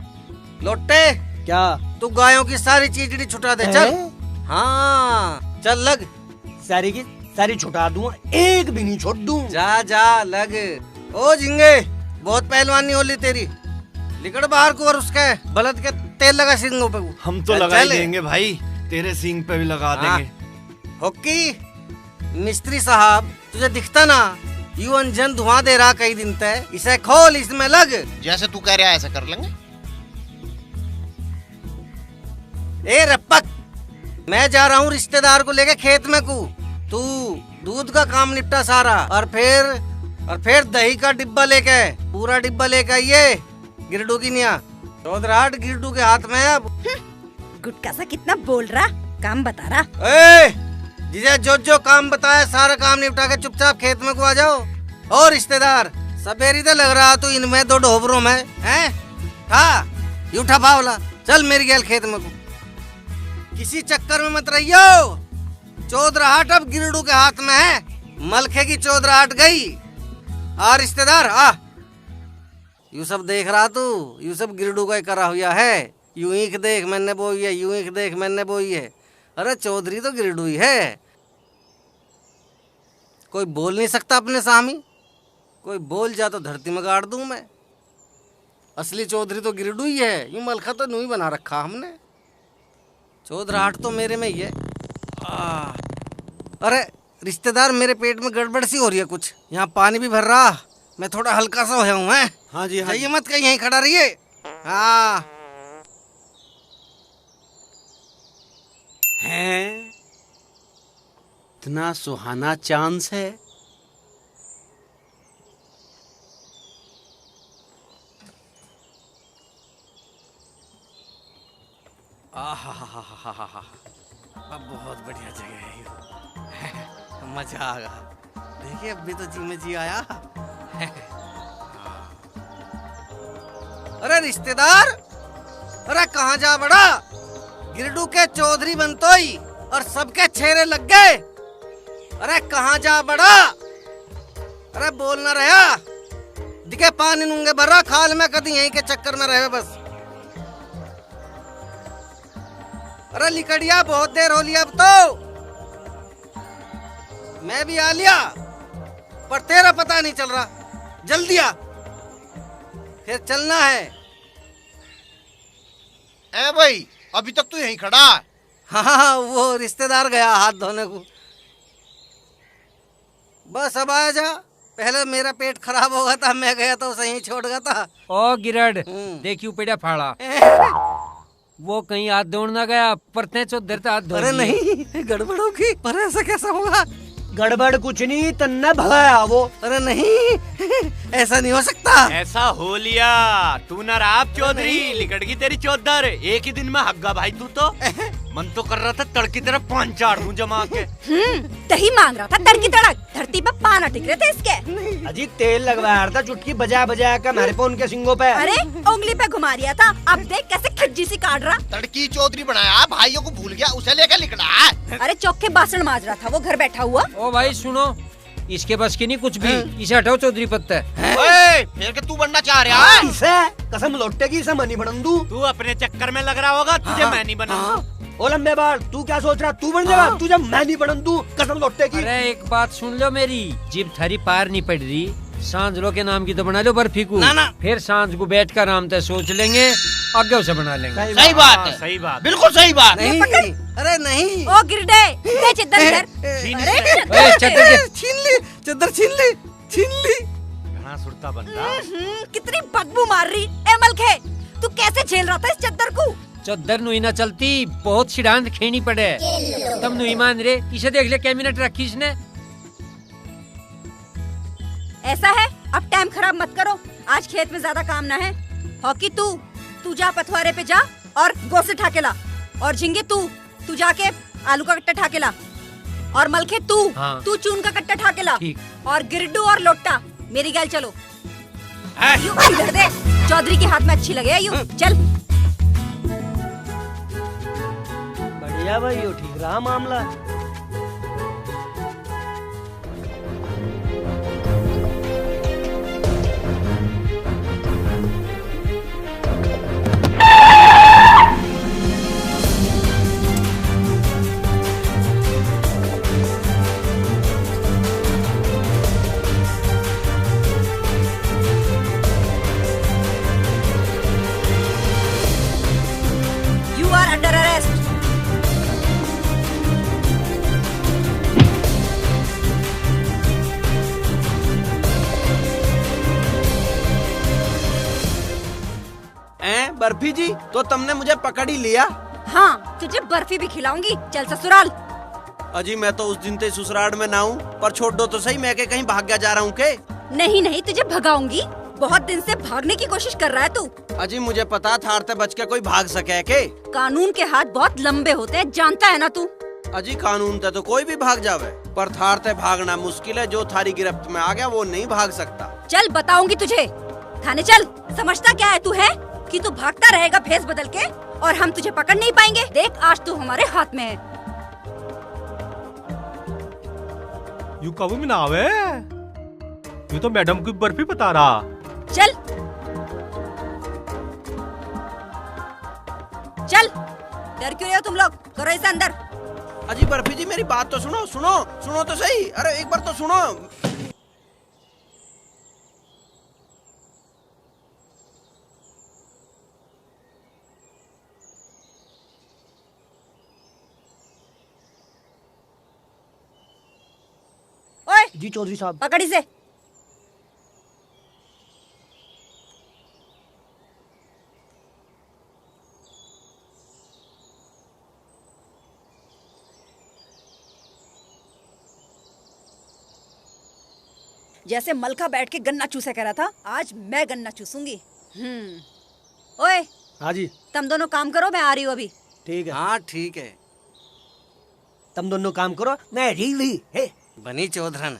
लोटे क्या तू गायों की सारी चीजड़ी छुटा दे चल। हाँ चल लग, सारी की सारी छुटा दूंगा, एक भी नहीं छोड़ दूं। जा जा लग। ओ झिंगे बहुत पहलवानी होली तेरी, लिकड़ बाहर को और उसके बलद के तेल लगा सिंगों पे। हम तो लगा ही देंगे भाई, तेरे सींग पे भी लगा देंगे। होकी मिस्त्री साहब तुझे दिखता ना यू अंजन धुआं दे रहा कई दिन तक, इसे खोल इसमें लग। जैसे तू कह रहा है ऐसा कर लेंगे। ए रप्पक मैं जा रहा हूँ रिश्तेदार को लेके खेत में को, तू दूध का काम निपटा सारा और फिर दही का डिब्बा लेके, पूरा डिब्बा लेके आइए गिरडू की निया। चौधराट गिरडू के हाथ में अब। गुटका सा कितना बोल रहा, काम बता रहा। ए जिसे जो काम बताया सारा काम निपटा के चुपचाप खेत में को आ जाओ। और रिश्तेदार सवेरी तो लग रहा तू इनमें दो ढोबरों में हैं। हाँ यू ठपा वाला, चल मेरी गैल खेत में को, किसी चक्कर में मत रहियो। चौधराहट अब गिरडू के हाथ में है, मलखे की चौधराहट गई। आ रिश्तेदार आ, यू सब देख रहा तू, यू सब गिरडू का ही करा हुआ है। यूं ईख देख मैंने बोई है, यूं ईख देख मैंने बोई है। अरे चौधरी तो गिरडू ही है, कोई बोल नहीं सकता अपने सामी, कोई बोल जा तो धरती में गाड़ दूं मैं। असली चौधरी तो गिरडू ही है, यूं मलखा तो नू ही बना रखा हमने। चौधराहट तो मेरे में ही है। अरे रिश्तेदार मेरे पेट में गड़बड़ सी हो रही है कुछ, यहाँ पानी भी भर रहा, मैं थोड़ा हल्का सा होया हूँ। हाँ जी हाँ ये मत कहीं यहीं खड़ा रहिए। हाँ हैं, इतना सुहाना चांस है। अब बहुत बढ़िया जगह है ये, मजा आ गया। देखिए अभी तो जी में जी आया। अरे रिश्तेदार, अरे कहाँ जा बड़ा, गिरडू के चौधरी बनतोई और सबके छेरे लग गए। अरे कहाँ जा बड़ा, अरे बोल ना रहा, दिखे पानी नूंगे भरा खाल में कदी यहीं के चक्कर में रहे बस। अरे लिकड़िया बहुत देर हो लिया अब तो। मैं भी आ लिया पर तेरा पता नहीं चल रहा। जल्दी आ, फिर चलना है। ए भाई अभी तक तू यहीं खड़ा है? हाँ वो रिश्तेदार गया हाथ धोने को। बस अब आ जा। पहले मेरा पेट खराब हो गया था, मैं गया तो सही छोड़ गया था। ओ गिरड देखियो पेड़ा फाड़ा। वो कहीं हाथ धोना गया पर ते चौधर हाथ धो। अरे नहीं गड़बड़ होगी। पर ऐसा कैसा होगा? गड़बड़ कुछ नहीं, तन्ना भगाया वो। अरे नहीं ऐसा नहीं हो सकता। ऐसा हो लिया। तू ना राब चौधरी, लिकट की तेरी चौधर। एक ही दिन में हग्गा भाई तू तो। मन तो कर रहा था तड़की तरह 5-4 दूं जमा के। दही मांग रहा था तड़की तड़क। धरती पे पाना टिक रहे थे इसके। अजी तेल लगवाया था चुटकी बजा बजा कर मेरे पे उनके सिंगों पे। अरे उंगली पे घुमा रिया था, अब देख कैसे खिज्जी सी काट रहा। तड़की चौधरी बनाया, भाइयों को भूल गया, उसे लेकर लिकड़ा है। अरे चौके बासन माज रहा था वो घर बैठा हुआ। ओ भाई सुनो, इसके बस की नहीं कुछ भी। इसे हटाओ चौधरी पत्ता। फिर के तू बनना चाह रहा है? इसे कसम लोटे की इसे मनी बन दूं। तू अपने चक्कर में लग रहा होगा, तुझे मैं नहीं बना। ओ लंबे बाल, तू क्या सोच रहा? तू बन जाएगा, तुझे मैं नहीं बनन दूं कसम लोटे की। अरे एक बात सुन लो मेरी, जिब थारी पार नहीं पड़ रही, सांझ लो के नाम की तो बना लो बर्फी को। ना। फिर सांझ को बैठ कर आराम से सोच लेंगे, आगे उसे बना लेंगे। सही बात है, सही बात, बिल्कुल सही बात। नहीं अरे नहीं। ओ गिरडे दे चद्दर इधर। चद्दर छीन ली। घना सुरता बंदा। कितनी बदबू मार रही। ए मलखे तू कैसे झेल रहा था इस चद्दर को? चद्दर नुई ना चलती, बहुत सिडांत खेनी पड़े। तब नुई मान रे, इसे देख ले क्या मिनट रखी इसने। ऐसा है, अब टाइम खराब मत करो, आज खेत में ज्यादा काम ना है। हॉकी तू जा पथवारे पे जा और गोसे ठाके ला। और झिंगे तू जाके आलू का कट्टा ठाके ला। और मलखे तू चून का कट्टा ठाके ला। और गिरडू और लोट्टा मेरी गैल चलो। यूं इधर दे, चौधरी के हाथ में अच्छी लगे। यूं चल। बढ़िया भाई, यो ठीक रहा मामला। You are under arrest. Barfi जी, तो तुमने मुझे पकड़ ही लिया। हाँ, तुझे बर्फी भी खिलाऊंगी। चल ससुराल। अजी मैं तो उस दिन से ससुराल में ना हूँ, पर छोड़ दो तो सही, मैं के कहीं भाग जा रहा हूँ के? नहीं तुझे भगाऊंगी। बहुत दिन से भागने की कोशिश कर रहा है तू। अजी मुझे पता था थारते बच के कोई भाग सके के? कानून के हाथ बहुत लंबे होते हैं, जानता है ना तू। अजी कानून से तो कोई भी भाग जावे, पर थारते भागना मुश्किल है। जो थारी गिरफ्त में आ गया वो नहीं भाग सकता। चल बताऊंगी तुझे। थाने चल। समझता क्या है तू है कि तू भागता रहेगा भेस बदल के, और हम तुझे पकड़ नहीं पाएंगे। देख आज तू हमारे हाथ में है। यू कब में ना आवे? ये तो मैडम की बर्फी बता रहा। चल डर क्यों रहे हो तुम लोग? करो इसे अंदर। अजी बर्फी जी मेरी बात तो सुनो तो सही। अरे एक बार तो सुनो। ओए जी चौधरी साहब। पकड़ इसे। जैसे मलका बैठ के गन्ना चूसे कह रहा था, आज मैं गन्ना चूसूंगी। ओए हाँ जी। तुम दोनों काम करो, मैं आ रही हूँ अभी। ठीक है। हाँ ठीक है। तुम दोनों काम करो, मैं रीली है बनी चौधरन।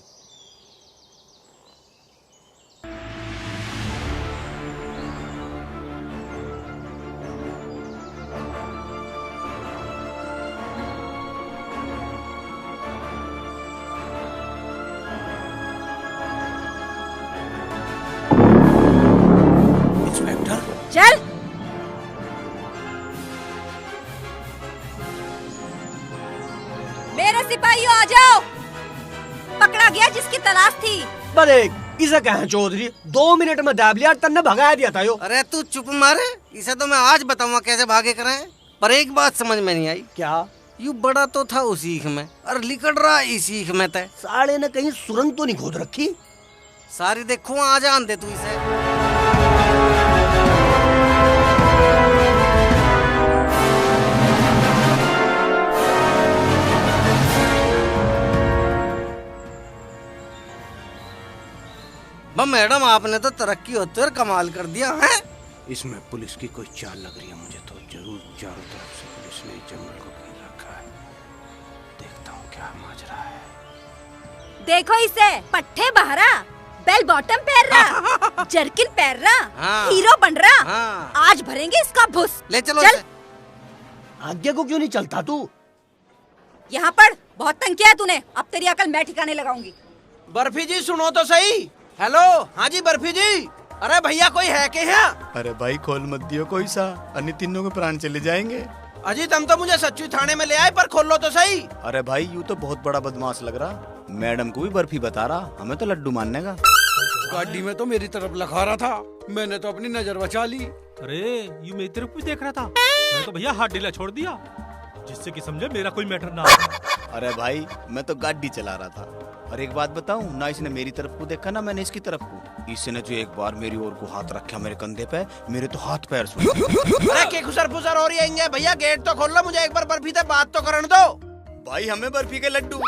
चल। मेरे सिपाहियों आ जाओ, पकड़ा गया जिसकी तलाश थी। बड़े इसे कहें चौधरी, 2 मिनट में दाब लिया, तन्ने भगा दिया था यो। अरे तू चुप मारे, इसे तो मैं आज बताऊंगा कैसे भागे कराएं। पर एक बात समझ में नहीं आई। क्या? यू बड़ा तो था उस सीख में और लिकड़ रहा इस सीख में तय। साले ने कहीं सुरंग तो नहीं खोद रखी? सारी देखो आ जान दे तू इसे। मैडम आपने तो तरक्की होते और कमाल कर दिया है। इसमें पुलिस की कोई चाल लग रही है मुझे तो। जरूर चारों तरफ से पुलिस ने इस जंगल को घेर रखा है। देखता हूँ क्या माजरा है। देखो इसे, पट्टे बहरा, बेल बॉटम पहन रहा, जर्किन पहन रहा, हाँ। हीरो बन रहा। हाँ। आज भरेंगे इसका भुस। ले चलो चल। इसे। आगे को क्यों नहीं चलता तू? यहाँ पढ़, बहुत तंग किया है तूने, अब तेरी अकल मैं ठिकाने लगाऊंगी। बर्फी जी सुनो तो सही। हेलो, हाँ जी बर्फी जी। अरे भैया कोई है के यहाँ? अरे भाई खोल मत दियो कोई सा, अन्य तीनों के प्राण चले जाएंगे। अजी तुम तो मुझे सच्ची थाने में ले आए, पर खोल लो तो सही। अरे भाई यूँ तो बहुत बड़ा बदमाश लग रहा, मैडम को भी बर्फी बता रहा, हमें तो लड्डू मानने का। गाड़ी में तो मेरी तरफ लखा रहा था, मैंने तो अपनी नजर बचा ली। अरे ये मेरी तरफ भी देख रहा था, मैं तो भैया हाथ ढीला छोड़ दिया, जिससे कि समझे मेरा कोई मैटर ना। अरे भाई मैं तो गाड़ी चला रहा था। और एक बात बताऊं ना, इसने मेरी तरफ को देखा ना मैंने इसकी तरफ को। इसने जो एक बार मेरी ओर को हाथ रखा मेरे कंधे पे, मेरे तो हाथ पैर सूज गए। अरे के खुसर फुसर हो रही है भैया, गेट तो खोल लो, मुझे एक बार बर्फी से बात तो करने दो। भाई हमें बर्फी के लड्डू,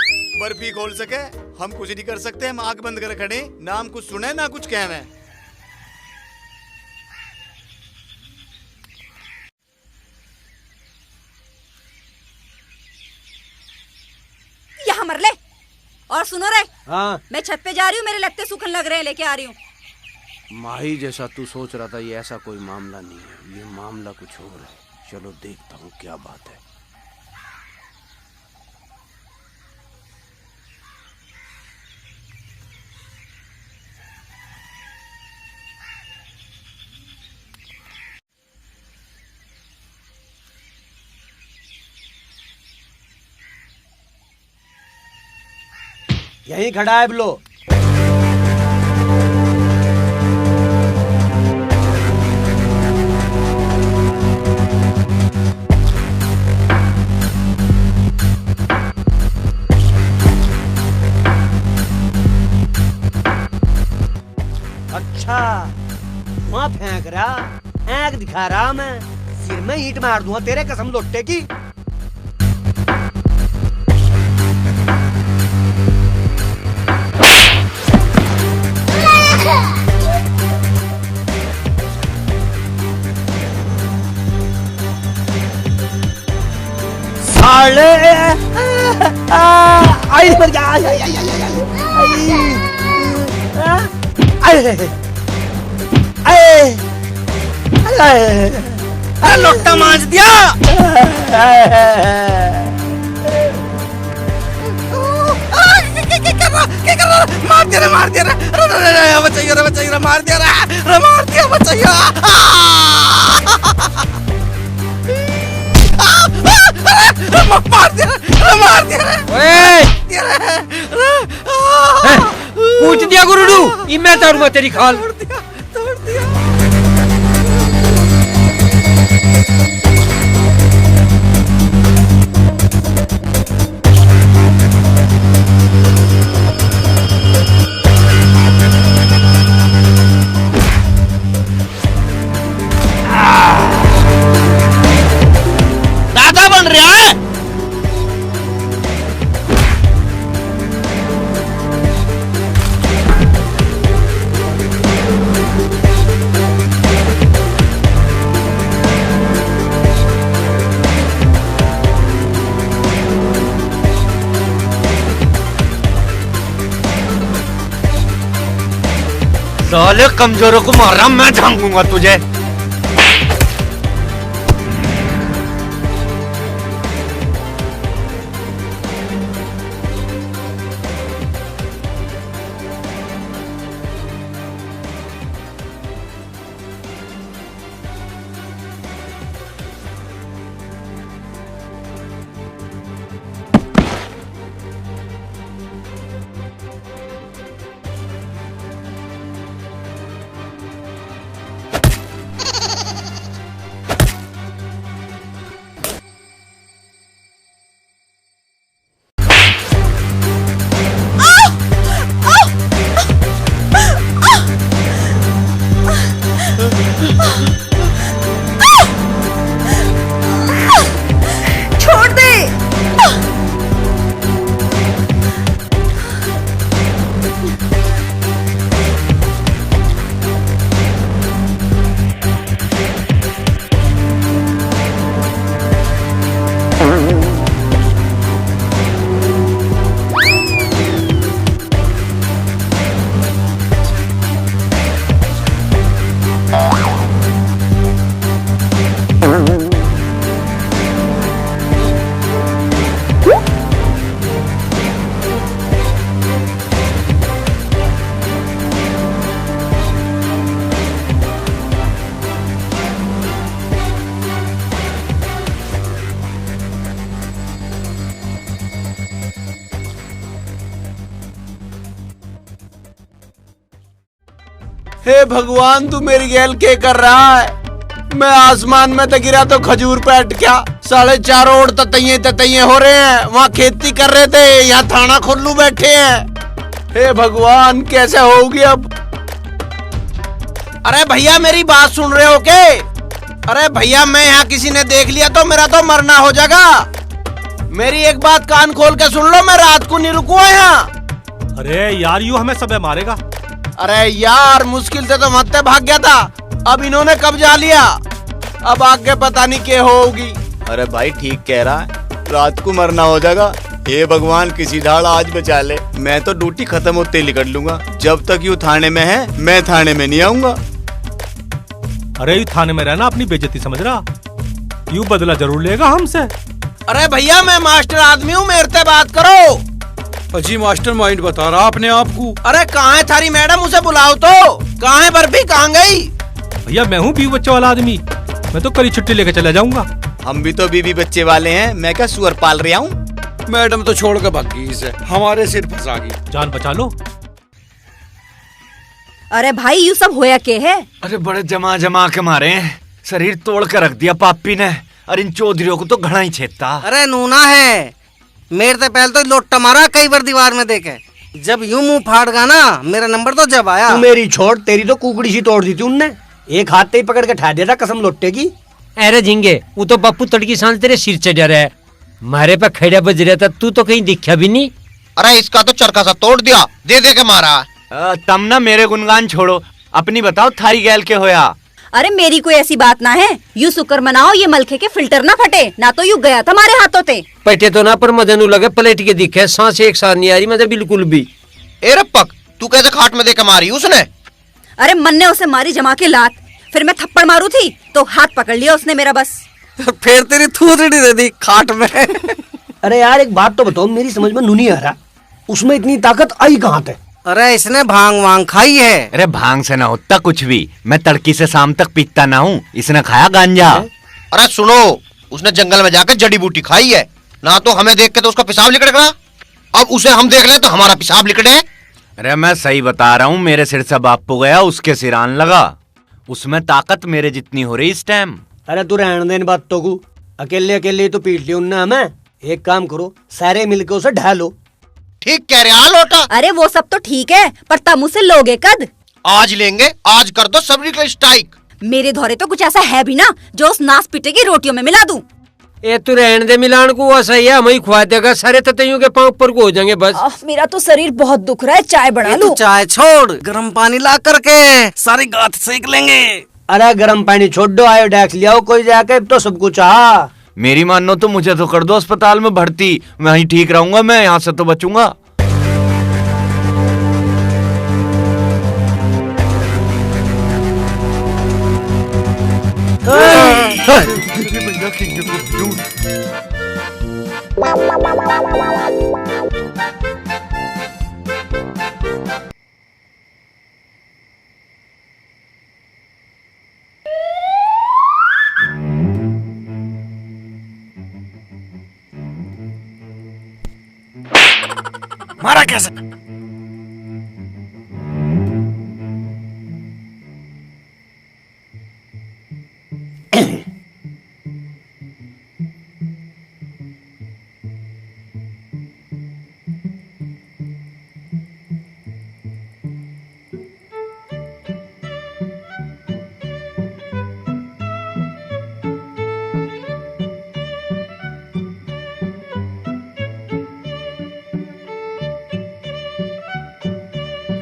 बर्फी खोल सके हम कुछ नहीं कर सकते, हम आंख बंद कर खड़े, ना हम कुछ सुने ना कुछ कहवे। यहाँ मर ले। और सुनो रे, हाँ। मैं छत पे जा रही हूँ, मेरे लगते सूखन लग रहे हैं, लेके आ रही हूँ। माही जैसा तू सोच रहा था, ये ऐसा कोई मामला नहीं है, ये मामला कुछ और है। चलो देखता हूँ क्या बात है। यहीं खड़ा है बिलो। अच्छा, वहाँ फेंक रहा, आँख दिखा रहा, मैं सिर में ईंट मार दूंगा तेरे कसम लोटे की। साले आई मर गया, अरे लोटा मांझ दिया। क्या कर रहा? मार दिया रे, मार दिया रे, बचाइए रे, बचाइए रे, मार दिया रे, मार दिया, बचाइए। मार दिया, मार दिया। पूछ दिया गुरुडू, ई मैं तारूंगा तेरी खाल। तोड़ दिया। दादा बन रहा है। साले कमजोरों को मार रहा, मैं झांकूंगा तुझे। हे भगवान, तू मेरी गैल के कर रहा है? मैं आसमान में तो गिरा तो खजूर पे अटका। 4.5 ओर ततैये हो रहे हैं। वहाँ खेती कर रहे थे, यहाँ थाना खुल्लू बैठे हैं। हे भगवान, कैसे होगी अब? अरे भैया, मेरी बात सुन रहे हो के? अरे भैया, मैं यहाँ किसी ने देख लिया तो मेरा तो मरना हो जाएगा। मेरी एक बात कान खोल के सुन लो, मैं रात को नहीं रुकूंगा यहाँ। अरे यार, यूं हमें सब मारेगा। अरे यार, मुश्किल से तो मत्ते भाग गया था, अब इन्होंने कब्जा लिया। अब आगे पता नहीं क्या होगी। अरे भाई ठीक कह रहा है, रात को मरना हो जाएगा। हे भगवान, किसी ढाल आज बचा ले। मैं तो ड्यूटी खत्म होते ही निकल लूंगा। जब तक यू थाने में है, मैं थाने में नहीं आऊंगा। अरे यू थाने में रहना अपनी बेइज्जती समझ रहा? यू बदला जरूर लेगा हमसे। अरे भैया, मैं मास्टर आदमी हूँ, मेरे से बात करो। अजी मास्टर माइंड बता रहा अपने आप को। अरे कहाँ है थारी मैडम, उसे बुलाओ तो। कहाँ है बर्फी, कहाँ गई? भैया, मैं हूँ बीवी बच्चे वाला आदमी, मैं तो कल ही छुट्टी लेके चला जाऊंगा। हम भी तो बीवी बच्चे वाले हैं, मैं क्या सुअर पाल रहा हूँ? मैडम तो छोड़ के भाग गई इसे, हमारे सिर फंसा गई। जान बचा लो। अरे भाई, यू सब होया के है? अरे बड़े जमा जमा के मारे हैं, शरीर तोड़ कर रख दिया पापी ने। और इन चौधरियों को तो घड़ा ही छेदता। अरे नूना है, मेरे से पहले तो लोटा मारा कई बार दीवार में देखे। जब यूं मुंह फाड़ गा ना, मेरा नंबर तो जब आया। तू मेरी छोड़, तेरी तो कुकड़ी सी तोड़ दी थी उनने। एक हाथ से ही पकड़ के ठा दिया था कसम लोटे की। अरे झिंगे, वो तो बापू तड़की सांस तेरे सिर चढ़ रहा है, मारे पे खड़ा बज रहा था, तू तो कहीं दिखा भी नहीं। अरे इसका तो चरखा सा तोड़ दिया, दे दे के मारा। तम ना मेरे गुनगान छोड़ो, अपनी बताओ थारी गैल के होया। अरे मेरी कोई ऐसी बात ना है, यू शुक्र मनाओ ये मलखे के फिल्टर ना फटे, ना तो यू गया था हमारे हाथों ते। पटे तो ना, पर मदनू लगे पलट के दिखे, सांस एक साथ नहीं आ रही मतलब बिल्कुल भी। ए रप्पक, तू कैसे खाट में देकर मारी उसने? अरे मन ने उसे मारी जमा के लात, फिर मैं थप्पड़ मारू थी तो हाथ पकड़ लिया उसने मेरा बस। फिर तेरी थूथड़ी दे दी खाट में। अरे यार, एक बात तो बताओ, मेरी समझ में नहीं आ रहा, उसमें इतनी ताकत आई कहाँ से? अरे इसने भांग वांग खाई है। अरे भांग से ना होता कुछ भी, मैं तड़की से शाम तक पीता ना हूँ, इसने खाया गांजा। अरे सुनो, उसने जंगल में जाकर जड़ी बूटी खाई है ना, तो हमें देख के तो उसका पेशाब लिकड़ेगा। अब उसे हम देख ले तो हमारा पेशाब लिकड़े। अरे मैं सही बता रहा हूँ, मेरे सिर से बापू गया, उसके सिर आन लगा। उसमें ताकत मेरे जितनी हो रही इस टाइम। अरे तू रहने दे इन बातों को, अकेले अकेले तो पीट लिया उनने हमें। एक काम करो, सारे मिलकर उसे ढा लो। ठीक कह रहे लोटा। अरे वो सब तो ठीक है, पर तम उसे लोगे कद? आज लेंगे, आज कर दो सबरी का स्ट्राइक। मेरे धोरे तो कुछ ऐसा है भी ना जो उस नास पीटे की रोटियों में मिला दूं। ए तू रहने दे, मिलान को ऐसा ही है, हम ही खुआ देगा, सारे ततैयों के पांव ऊपर को हो जाएंगे बस। मेरा तो शरीर बहुत दुख रहा है, चाय बना लूं? चाय छोड़, गर्म पानी ला करके सारी गांठ सेक लेंगे। अरे गर्म पानी छोड़ दो, आयोडेक्स ले आओ कोई जाके, तो सब कुछ आ। मेरी मानो तो मुझे तो कर दो अस्पताल में भर्ती, वहीं ठीक रहूंगा मैं, यहाँ से तो बचूंगा। मारा कैसे?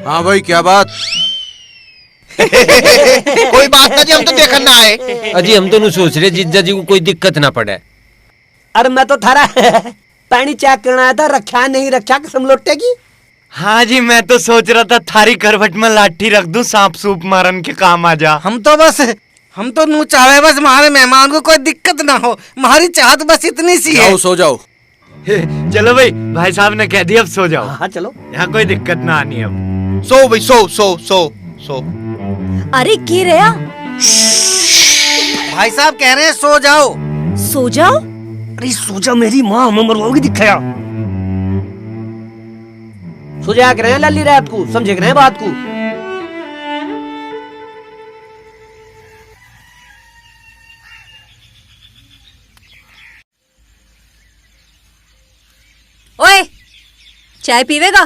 हाँ भाई, क्या बात? कोई बात ना जी, हम तो देखने ना आए। अजी हम तो नहीं सोच रहे जीजा जी को कोई दिक्कत ना पड़े। अरे मैं तो थारा पानी चेक करना आया था, रखा नहीं रखा कसम लोटे की। हाँ जी, मैं तो सोच रहा था थारी करवट में लाठी रख दूं, सांप सूप मारन के काम आ जा। हम तो नू चाहे बस हमारे मेहमान को कोई दिक्कत ना हो, हमारी चाहत बस इतनी सी है। सो जाओ। चलो भाई साहब ने कह दिया, अब सो जाओ। हाँ चलो, यहाँ कोई दिक्कत ना आनी अब। सो भाई, सो सो सो सो। अरे के रहा? भाई साहब कह रहे हैं सो जाओ। सो जाओ? अरे सो जा, मेरी माँ हमें मरवाओगी दिखाया। सो जा कर लाली रात को, समझे कि नहीं बात को? चाय पीवेगा?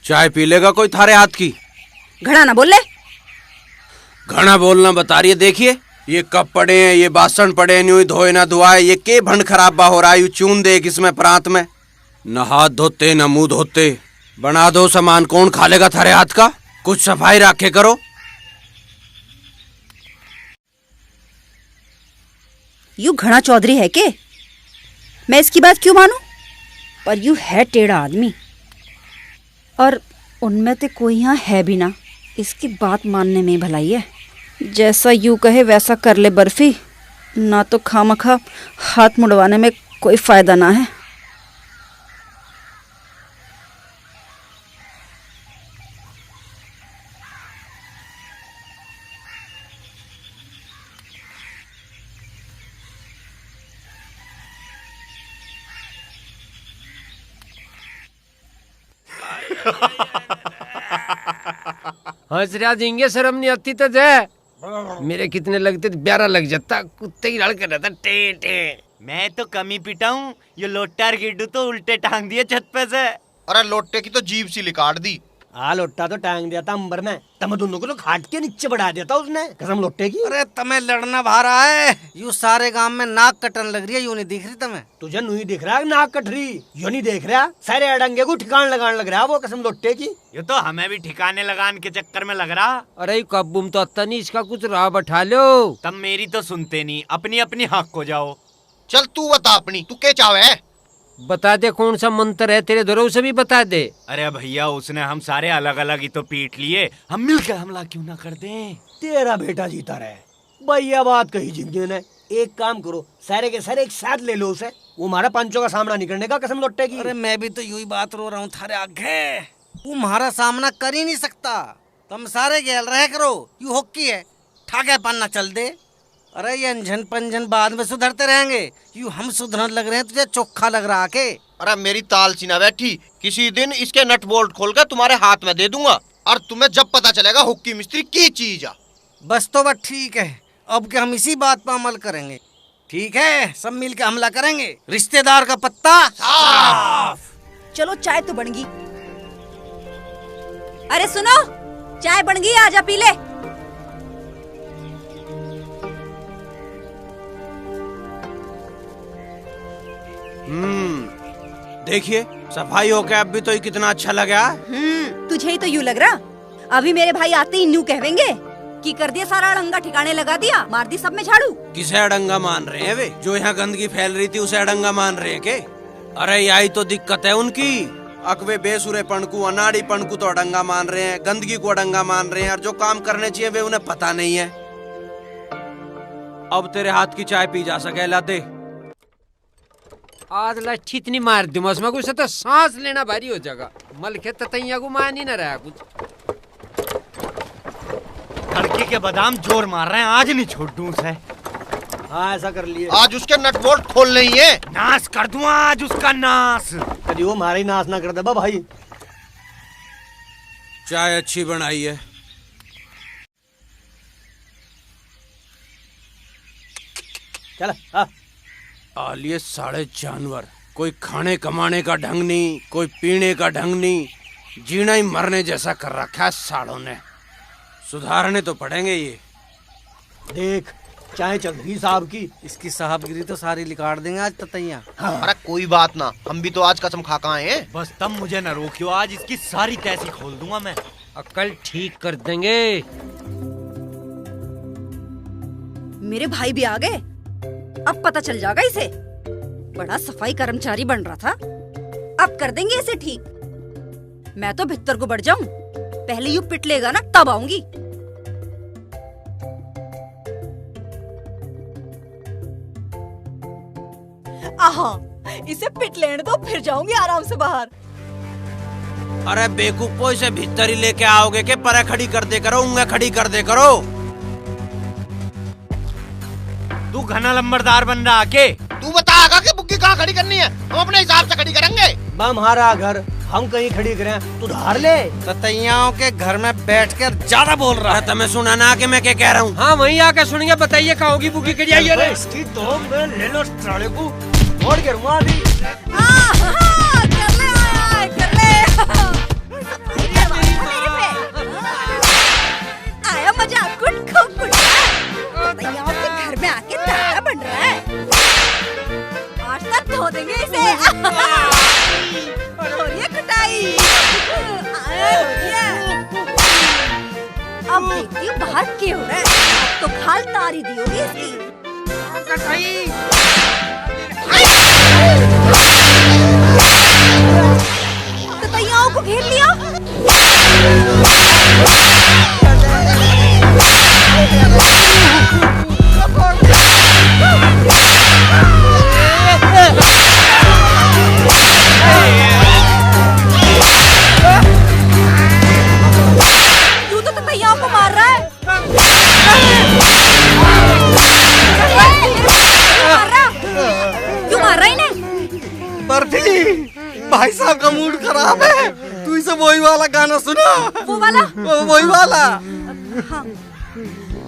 चाय पी लेगा कोई थारे हाथ की? घड़ा ना बोल ले। घना बोलना बता रही है। देखिए ये कप पड़े हैं, ये बासन पड़े हैं, यूं ही धोए ना धुआए, ये के भंड खराबा हो रहा है, यूं चून दे इसमें प्रांत में, न हाथ धोते न मुंह धोते। बना दो सामान, कौन खा लेगा थारे हाथ का? कुछ सफाई रखे करो। यू घड़ा चौधरी है के? मैं इसकी बात क्यों मानूं? पर यू है टेढ़ा आदमी, और उनमें से कोई यहाँ है भी ना। इसकी बात मानने में भलाई है। जैसा यू कहे वैसा कर ले बर्फी, ना तो खामखा हाथ मुड़वाने में कोई फायदा ना है। हंस रहा देंगे, शर्म नहीं आती तो जय। मेरे कितने लगते तो ब्यारा लग जाता, कुत्ते की लड़ कर रहता टे टे। मैं तो कमी पिटा हूँ, ये लोट्टा और गिड्डू तो उल्टे टांग दिए छत पे से। अरे लोट्टे की तो जीभ सी लिकाट दी। हाँ लोट्टा तो टांग दिया था अंबर में, तम दोनों को तो खाट के नीचे बढ़ा दिया था उसने, कसम लोट्टे की। अरे तमें लड़ना भा रहा है, यू सारे गांव में नाक कटन लग रही है, यू नहीं दिख रही तमें? तुझे नहीं दिख रहा नाक कट रही? यो नहीं देख रहा सारे अडंगे को ठिकान लगान लग रहा वो, कसम लोट्टे की। ये तो हमें भी ठिकाने लगान के चक्कर में लग रहा। अरे कब्बुम तो अत्ता नहीं, इसका कुछ राह बैठा लो। तब मेरी तो सुनते नहीं, अपनी अपनी हक को जाओ। चल तू बता अपनी, तू क्या चाहे? बता दे कौन सा मंत्र है तेरे धरो, उसे भी बता दे। अरे भैया उसने हम सारे अलग अलग ही तो पीट लिए, हम मिलकर हमला क्यों ना कर दें? तेरा बेटा जीता रहे भैया, बात कही जिंदगी ने। एक काम करो, सारे के सारे एक साथ ले लो उसे, वो हमारा पंचों का सामना नहीं करने का, कसम लोट्टे की। अरे मैं भी तो यू ही बात रो रहा हूँ थारे आगे, तू हमारा सामना कर ही नहीं सकता। तुम सारे गैल रह करो, यू हॉकी है, ठाके पन्ना चल दे। अरे ये अंजन पंजन बाद में सुधरते रहेंगे, यू हम सुधरने लग रहे हैं, तुझे चोखा लग रहा के? अरे मेरी ताल सी ना बैठी, किसी दिन इसके नट बोल्ट खोलकर तुम्हारे हाथ में दे दूंगा, और तुम्हें जब पता चलेगा हुक्की मिस्त्री की चीज है। बस तो बस ठीक है, अब के हम इसी बात पर अमल करेंगे। ठीक है, सब मिल के हमला करेंगे, रिश्तेदार का पत्ता साफ। चलो चाय तो बन गई। अरे सुनो, चाय बन गई, आजा पी ले। देखिए सफाई हो गया, अब भी तो ये कितना अच्छा लगा। तुझे ही तो यूं लग रहा, अभी मेरे भाई आते ही न्यू कहेंगे कि कर दिया सारा अड़ंगा ठिकाने लगा दिया, मार दी सब में झाड़ू। किसे अड़ंगा मान रहे हैं वे? जो यहाँ गंदगी फैल रही थी उसे अड़ंगा मान रहे हैं के? अरे यही तो दिक्कत है उनकी, अकवे बेसुरे पणकू अनाड़ी पणकू तो अड़ंगा मान रहे हैं, गंदगी को अड़ंगा मान रहे हैं, और जो काम करने चाहिए वे उन्हें पता नहीं है। अब तेरे हाथ की चाय पी जा सके, ला दे। आज लाठी इतनी मार दूं उसमें कुछ तो सांस लेना भारी हो जाएगा। मल के ततैया को मान ही ना रहा कुछ। लड़की के बादाम जोर मार रहे हैं, आज नहीं छोड़ दूं उसे। हाँ ऐसा कर लिए, आज उसके नट बोल्ट खोल नहीं है, नाश कर दूं आज उसका नाश। कभी वो हमारी नाश ना कर दे भाई। चाय अच्छी बनाई है। चल हाँ। आलिए साढ़े जानवर, कोई खाने कमाने का ढंग नहीं, कोई पीने का ढंग नहीं, जीना ही मरने जैसा कर रखा है सालों ने। सुधारने तो पड़ेंगे ये। देख चाय चल रही साहब की, इसकी साहबगिरी तो सारी लिकाड़ देंगे आज ततैया। हाँ। अरे कोई बात ना, हम भी तो आज कसम खा के आए हैं। बस तब मुझे न रोकियो, आज इसकी सारी तैसी खोल दूंगा मैं। अकल ठीक कर देंगे। मेरे भाई भी आ गए, अब पता चल जाएगा इसे। बड़ा सफाई कर्मचारी बन रहा था, अब कर देंगे इसे ठीक। मैं तो भीतर को बढ़ जाऊं, पहले यू पिट लेगा ना तब आऊंगी। आहा, इसे पिट लेने दो, फिर जाऊंगी आराम से बाहर। अरे बेवकूफो, इसे भीतर ही लेके आओगे के परे खड़ी कर दे करो, उंगली खड़ी कर दे करो। तू घना लंबरदार बन रहा के? तू बता आगा कि बुग्गी कहाँ खड़ी करनी है, हम अपने हिसाब से खड़ी करेंगे। हमारा घर हम कहीं खड़ी करें, तू धार ले। ततैयाओं के घर में बैठकर ज्यादा बोल रहा है। तुम्हें सुना ना कि मैं क्या कह रहा हूँ? हाँ वहीं आकर सुनेंगे, बताइए कहाँ होगी बुग्गी कड़ी आई है। इसकी तो मैं ले लो साले को। छोड़ के रुआ अभी। कर ले आया, कर ले। आया मजा, कुट खूब कुट। ततैयाओं के घर में आके तारा बन रहा है। आज तक धो देंगे इसे। हो रही है कुटाई। अब देखती हूँ बाहर क्या हो रहा है। अब तो खाल तारी दी होगी इसकी। ततैयाओं को घेर लिया। तू तो ततैयाओं को मार रहा है। क्यों मार रहा है इन्हें? बर्फी, भाई साहब का मूड खराब है। तू इसे वही वाला गाना सुना। वो वाला? वही वाला। हाँ।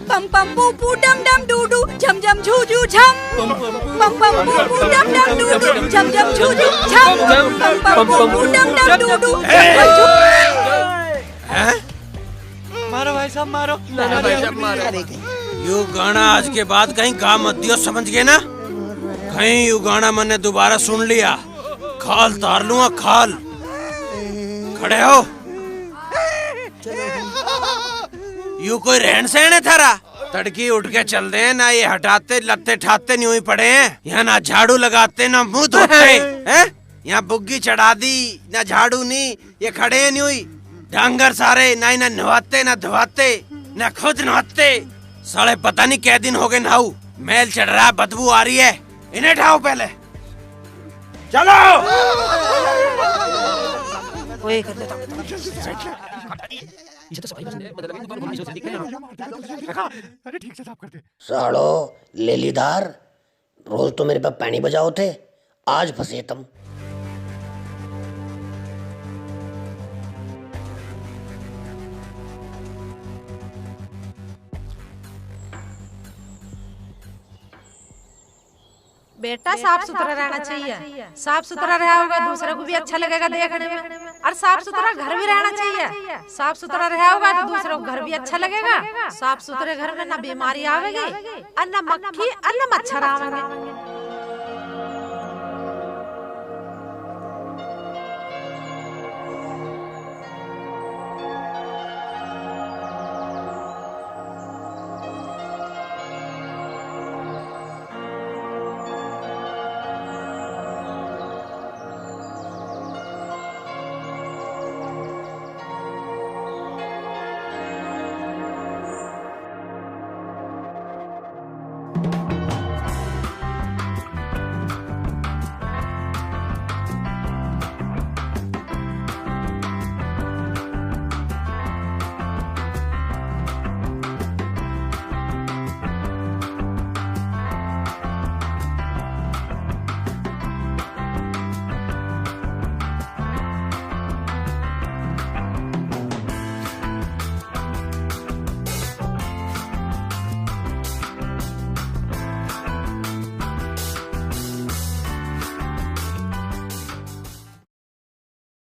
पम पम पू पू डम डम डू डू झम झम झू झू झम। पम पम पू पू डम डम डू डू झम झम झू झू झम। पम पम पू पू डम डम डू डू झम झम झू। मारो भाई साहब, मारो। यू गाना आज के बाद कहीं काम मत दियो, समझ गए ना? कहीं यू गाना मैंने दोबारा सुन लिया, खाल तार लूंगा खाल। खड़े हो। यू कोई रहन सहन है थारा? तड़की उठ के चल दे ना, ये हटाते लत्ते ठाते नहीं हुई पड़े हैं। यहाँ ना झाड़ू लगाते ना मुंह धोते हैं। यहाँ बुग्गी चढ़ा दी ना झाड़ू नहीं, ये खड़े हैं नहीं हुई। डांगर सारे ना इन्हें नहाते ना धोते ना खुद नहाते। साले पता नहीं कै दिन हो गए नहाऊ। मैल चढ़ रहा है, बदबू आ रही है। इन्हें ठाओ पहले। चलो। सालो लेलीदार, रोज तो मेरे पे पैनी बजाओ थे, आज फंसे तुम। बेटा साफ सुथरा रहना चाहिए। साफ सुथरा रहा होगा दूसरे को भी अच्छा लगेगा देखने में। और साफ सुथरा घर भी रहना चाहिए। साफ सुथरा रहा होगा तो दूसरे को घर भी अच्छा लगेगा। साफ सुथरे घर में ना बीमारी आवेगी और ना मक्खी और ना मच्छर आवेंगे।